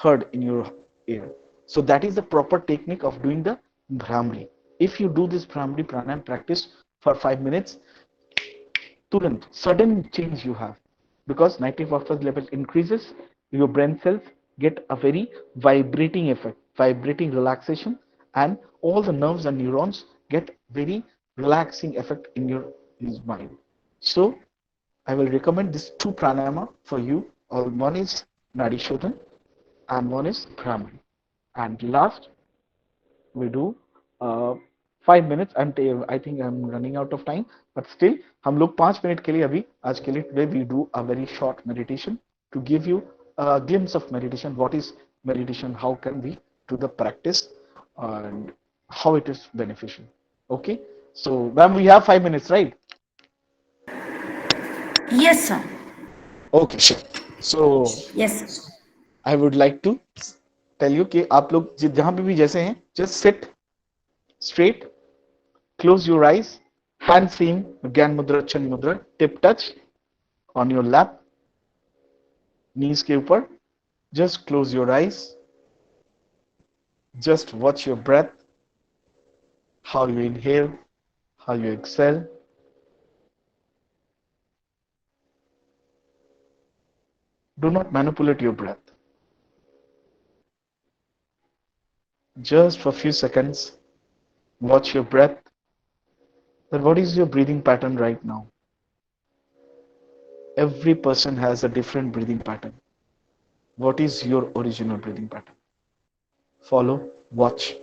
heard in your air. So that is the proper technique of doing the Bhramri. If you do this Bhramri pranayam practice for 5 minutes, Turant, sudden change you have, because nitric phosphorus level increases, your brain cells get a very vibrating effect, vibrating relaxation, and all the nerves and neurons get very relaxing effect in your mind. So I will recommend these two pranayama for you. One is Nadi Shodhan and one is Bhramri. And last we do 5 minutes and I think I'm running out of time, but still हम लोग 5 minute के लिए अभी आज के लिए today we do a very short meditation to give you a glimpse of meditation. What is meditation? How can we do the practice and how it is beneficial? Okay, so ma'am, we have 5 minutes, right? Yes, sir. Okay, sure. So Yes, sir. I would like to tell you कि आप लोग जहाँ पे भी जैसे हैं, just sit straight, close your eyes, hand seen, Gyan Mudra, Chan Mudra, tip touch on your lap, knees के ऊपर. Just close your eyes. Just watch your breath, how you inhale, how you exhale. Do not manipulate your breath. Just for a few seconds, watch your breath. Then what is your breathing pattern right now? Every person has a different breathing pattern. What is your original breathing pattern? Follow, watch.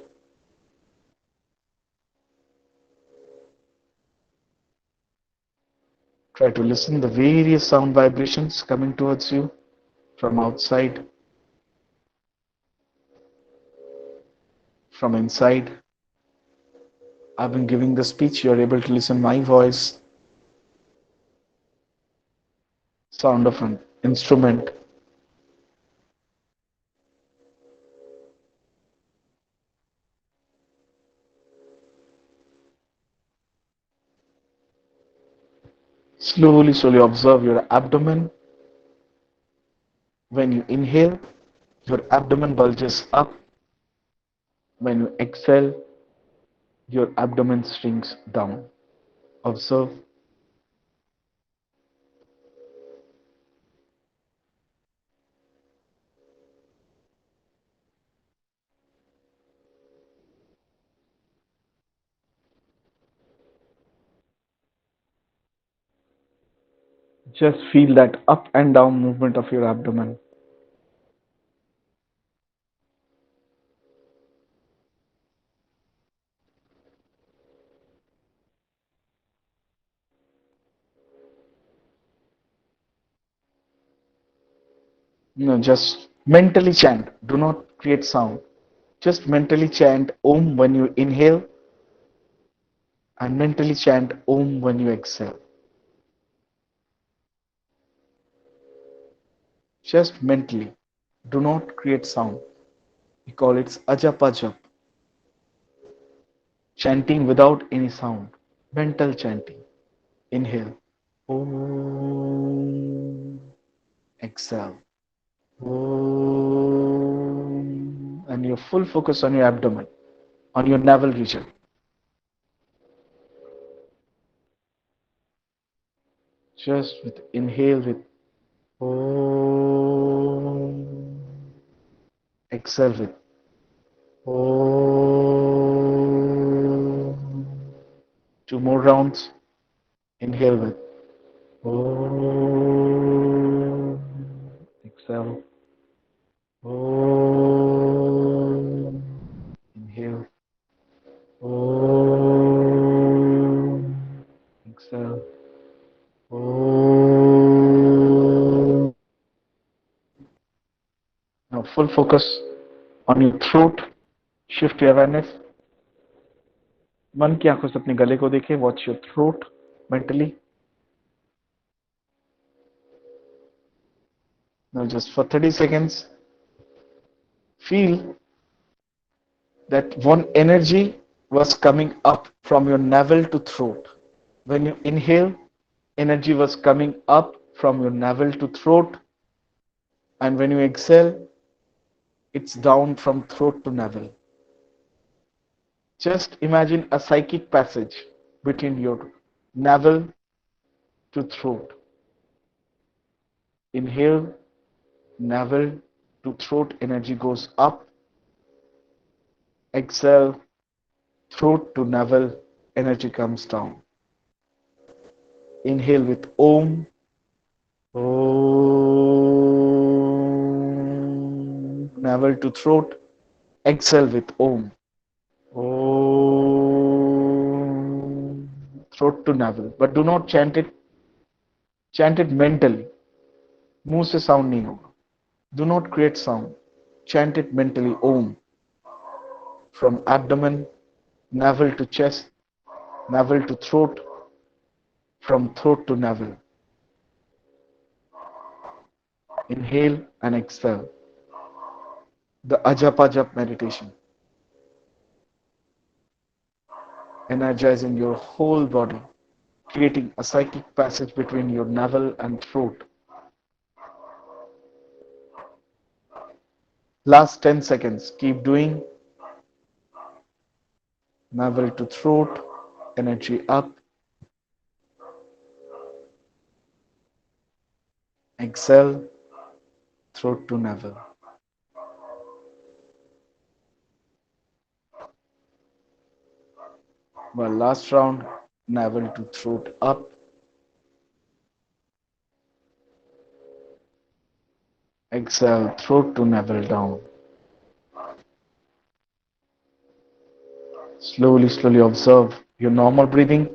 Try to listen the various sound vibrations coming towards you from outside, from inside. I've been giving the speech, you're able to listen my voice, sound of an instrument. Slowly, slowly observe your abdomen. When you inhale, your abdomen bulges up. When you exhale, your abdomen shrinks down. Observe. Just feel that up and down movement of your abdomen. No, just mentally chant. Do not create sound. Just mentally chant Om when you inhale and mentally chant Om when you exhale. Just mentally. Do not create sound. We call it ajapajap, chanting without any sound. Mental chanting. Inhale. Om. Exhale. Om. And your full focus on your abdomen, on your navel region. Just with inhale with Om. Exhale with Om. Two more rounds. Inhale with Om. Exhale. Om. Inhale. Om. Exhale. Om. Now full focus on your throat. Shift your awareness. मन की आंखों से अपने गले को देखें. Watch your throat mentally. Now just for 30 seconds, feel that one energy was coming up from your navel to throat. When you inhale, energy was coming up from your navel to throat, and when you exhale, It's down from throat to navel. Just imagine a psychic passage between your navel to throat. Inhale, navel to throat energy goes up. Exhale, throat to navel energy comes down. Inhale with Om. Om. Navel to throat. Exhale with Om. Om. Throat to navel. But do not chant it. Chant it mentally. मुंह से sound नहीं होगा. Do not create sound. Chant it mentally. Om. From abdomen, navel to chest, navel to throat, from throat to navel. Inhale and exhale. The Ajapa Jap meditation, energizing your whole body, creating a psychic passage between your navel and throat. Last 10 seconds. Keep doing. Navel to throat, energy up. Exhale, throat to navel. Well, last round, navel to throat up. Exhale, throat to navel down. Slowly, slowly observe your normal breathing.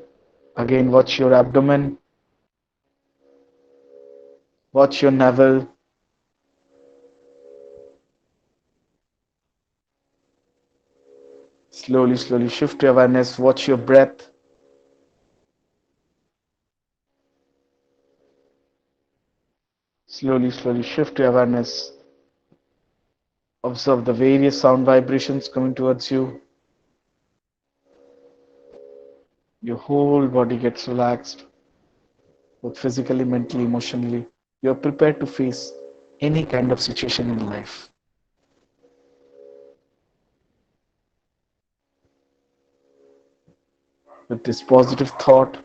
Again, watch your abdomen, watch your navel. Slowly, slowly shift your awareness, watch your breath. Slowly, slowly shift your awareness. Observe the various sound vibrations coming towards you. Your whole body gets relaxed, both physically, mentally, emotionally. You're prepared to face any kind of situation in life. With this positive thought,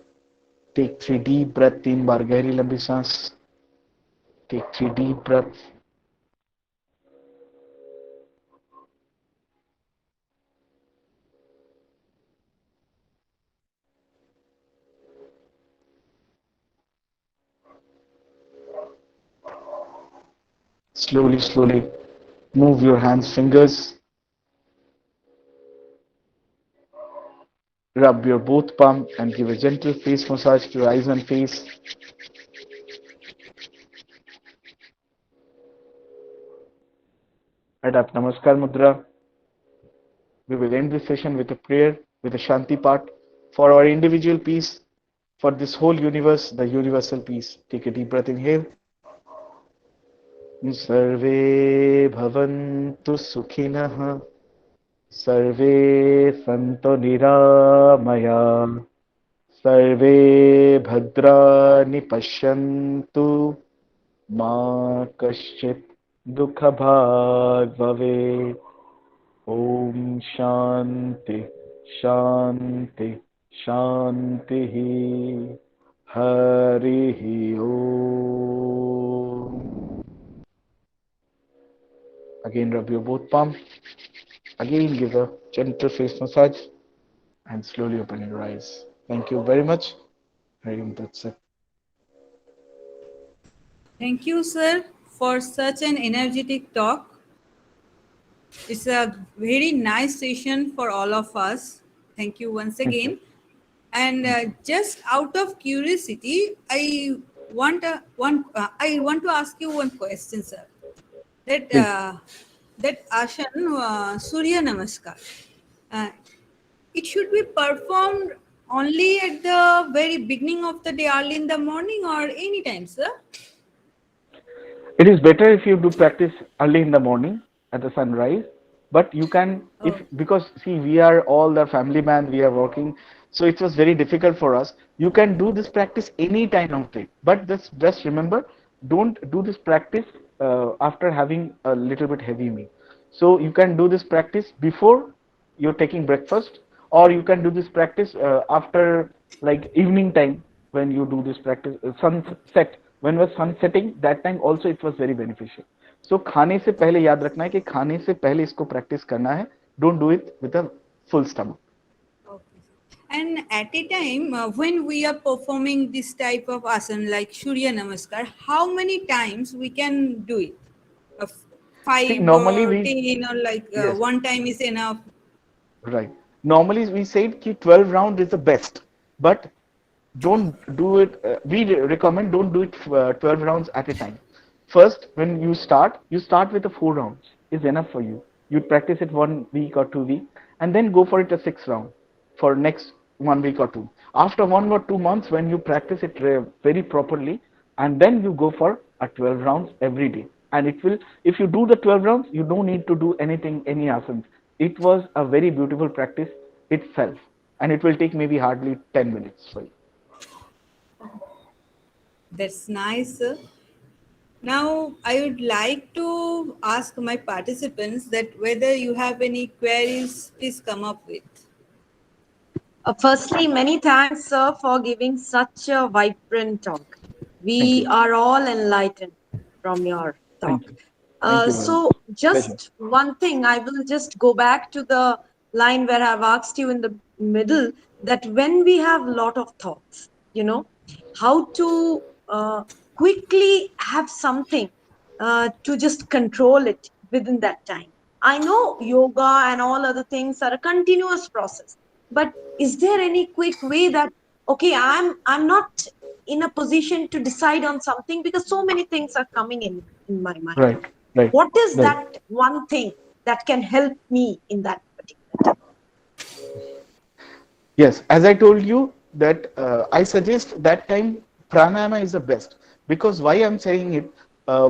take 3 deep breaths, 3 बार गहरी लंबी सांस. Take 3 deep breaths. Slowly, slowly move your hands, fingers. Rub your both palm and give a gentle face massage to your eyes and face. Adapt Namaskar Mudra. We will end this session with a prayer, with a Shanti part for our individual peace, for this whole universe, the universal peace. Take a deep breath, inhale. Sarve bhavantu sukhinah, sarve santo niramaya, sarve bhadrani pashyantu, ma kaschit dukha bhag bhave. Om Shanti Shanti Shanti Hari Om. Again, rub your both palms. Again, give a gentle face massage and slowly open your eyes. Thank you very much. Hari Om Tat Sat. Thank you, sir, for such an energetic talk. It's a very nice session for all of us. Thank you once Thank you. again. And just out of curiosity, I want to ask you one question, sir. That Please. that ashan Surya Namaskar, uh, it should be performed only at the very beginning of the day, early in the morning, or any time, sir. It is better if you do practice early in the morning at the sunrise, but you can, if Oh, because see, we are all the family man, we are working, so it was very difficult for us. You can do this practice any time of day, but just remember, don't do this practice after having a little bit heavy meal. So you can do this practice before you're taking breakfast, or you can do this practice after like evening time when you do this practice. Sunset, when was sun setting, that time also it was very beneficial. So खाने से पहले याद रखना है कि खाने से पहले इसको practice करना है. Don't do it with a full stomach. Okay. And at a time when we are performing this type of asana like Surya Namaskar, how many times we can do it? Of See, 5 normally or we 10 or like yes. one time is enough? Right. Normally, we said कि 12 round is the best, but don't do it. We recommend don't do it 12 rounds at a time. First, when you start with the 4 rounds is enough for you. You practice it 1 week or 2 weeks, and then go for it a 6 round for next 1 week or two. After 1 or 2 months, when you practice it very properly, and then you go for a 12 rounds every day, and it will. If you do the 12 rounds, you don't need to do anything, any asanas. It was a very beautiful practice itself, and it will take maybe hardly 10 minutes for you. That's nice. Now, I would like to ask my participants that whether you have any queries, please come up with. Firstly, many thanks, sir, for giving such a vibrant talk. Thank We you. are all enlightened from your Thank talk. you. Thank you very much. So, Pleasure. just one thing, I will just go back to the line where I've asked you in the middle that when we have a lot of thoughts, how to quickly have something to just control it within that time. I know yoga and all other things are a continuous process, but is there any quick way that okay, I'm not in a position to decide on something because so many things are coming in my mind. Right. Right. What is Right. that one thing that can help me in that particular time? Yes, as I told you that I suggest that time pranayama is the best, because why I'm saying it,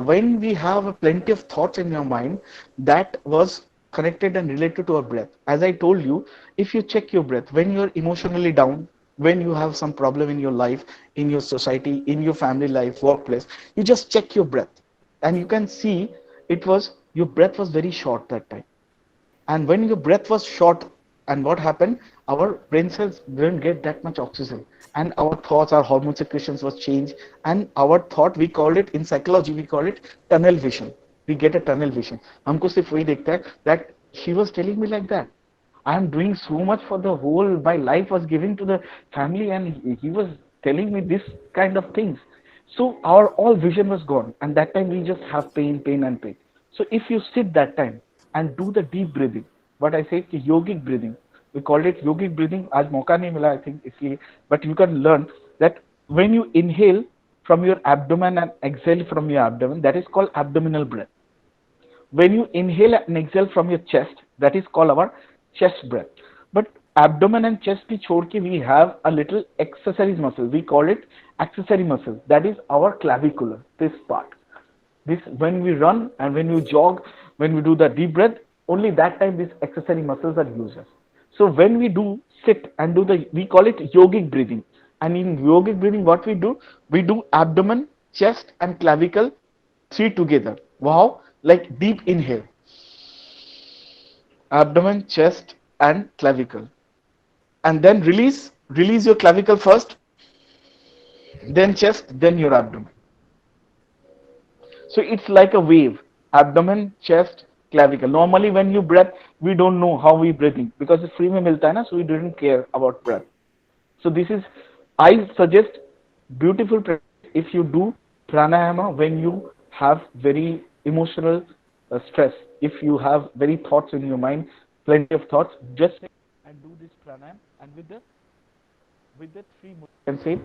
when we have a plenty of thoughts in your mind, that was connected and related to our breath. As I told you, if you check your breath when you're emotionally down, when you have some problem in your life, in your society, in your family life, workplace, you just check your breath, and you can see it was your breath was very short that time. And when your breath was short, and what happened, our brain cells didn't get that much oxygen, and our thoughts, our hormone secretions was changed, and our thought, we call it in psychology, we call it tunnel vision. We get a tunnel vision. हमको सिर्फ वही देखता है that she was telling me like that. I am doing so much for the whole, my life was giving to the family, and he was telling me this kind of things. So our all vision was gone, and that time we just have pain, pain and pain. So if you sit that time and do the deep breathing, what I say कि yogic breathing, we call it yogic breathing. आज मौका नहीं मिला I think इसलिए, but you can learn that when you inhale from your abdomen and exhale from your abdomen, that is called abdominal breath. When you inhale and exhale from your chest, that is called our chest breath. But abdomen and chest ki chhod ke we have a little accessory muscle. We call it accessory muscle. That is our clavicular, this part. This, when we run and when we jog, when we do the deep breath, only that time these accessory muscles are used. So when we do sit and do the, we call it yogic breathing. And in yogic breathing, what we do abdomen, chest and clavicle, three together. Wow, like deep inhale, abdomen, chest and clavicle, and then release your clavicle first, then chest, then your abdomen. So it's like a wave, abdomen, chest, clavicle. Normally when you breathe, we don't know how we breathing because it's free mein milta hai na, so we didn't care about breath. So this is, I suggest beautiful practice if you do pranayama when you have very emotional stress. If you have very thoughts in your mind, plenty of thoughts, just sit and do this pranayama, and with the three mudra, you can say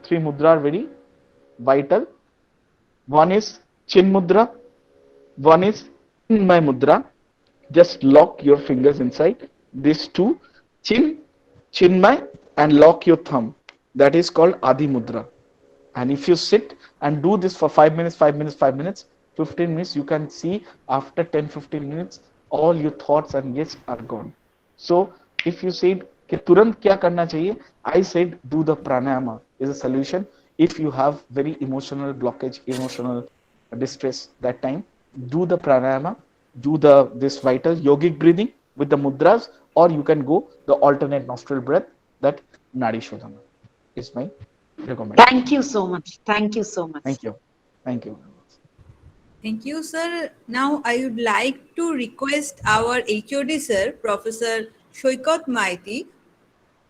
three mudra are very vital. One is chin mudra, one is chinmay mudra. Just lock your fingers inside these two, chin, chinmay, and lock your thumb. That is called adi mudra. And if you sit and do this for 5 minutes, 5 minutes, 5 minutes, 15 minutes, you can see after 10-15 minutes, all your thoughts and yes are gone. So if you said कि तुरंत क्या करना चाहिए, I said do the pranayama is a solution. If you have very emotional blockage, emotional distress that time, do the pranayama do this vital yogic breathing with the mudras, or you can go the alternate nostril breath, that Nadi Shodhana is my recommendation. Thank you so much. Thank you so much. Thank you. Thank you. Thank you, sir. Now I would like to request our HOD sir, Professor Shoikat Maiti,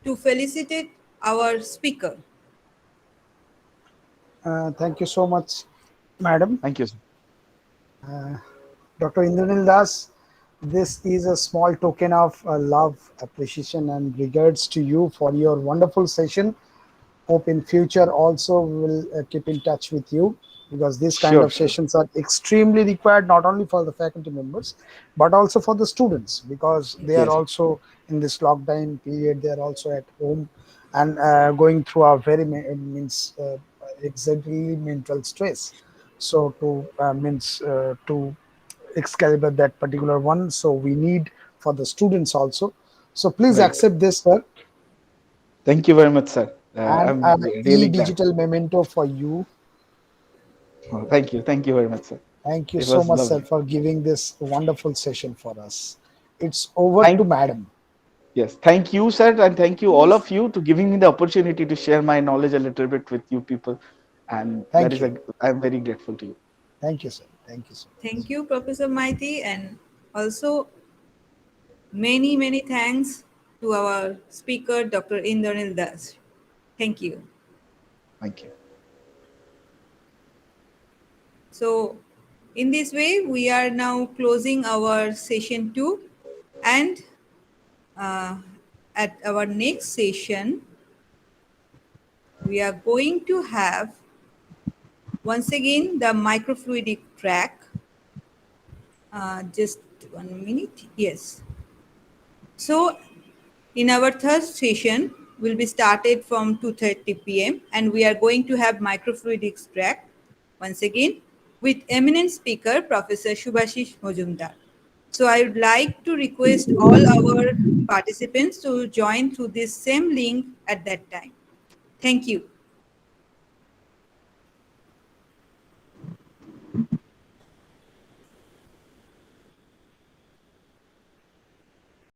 to felicitate our speaker. Thank you so much, Madam. Thank you, sir. Dr. Indranil Das, this is a small token of love, appreciation, and regards to you for your wonderful session. Hope in future also will keep in touch with you, because these kind Sure, of sure. sessions are extremely required, not only for the faculty members but also for the students, because they are Yes. also in this lockdown period, they are also at home and going through a very exactly mental stress. So to to Excalibur that particular one, so we need for the students also. So please Right. accept this, sir, Thank you very much, sir. and I'm really glad. e-digital memento for you. Oh, thank you. Thank you very much, sir. Thank you It so was much, sir, lovely. for giving this wonderful session for us. It's over to Thank Madam. Yes. Thank you, sir, and thank you all of you to giving me the opportunity to share my knowledge a little bit with you people. And that Thank is you. I'm very grateful to you. Thank you, sir. Thank you so much. Thank you, Professor Maiti, and also many, many thanks to our speaker, Dr. Indranil Das. Thank you. Thank you. So, in this way, we are now closing our session 2, and uh, at our next session, we are going to have once again the microfluidic track. Just 1 minute. Yes. So, in our third session, will be started from 2:30 p.m. and we are going to have microfluidics track once again with eminent speaker Professor Shubhashish Mojumdar. So I would like to request all our participants to join through this same link at that time. Thank you.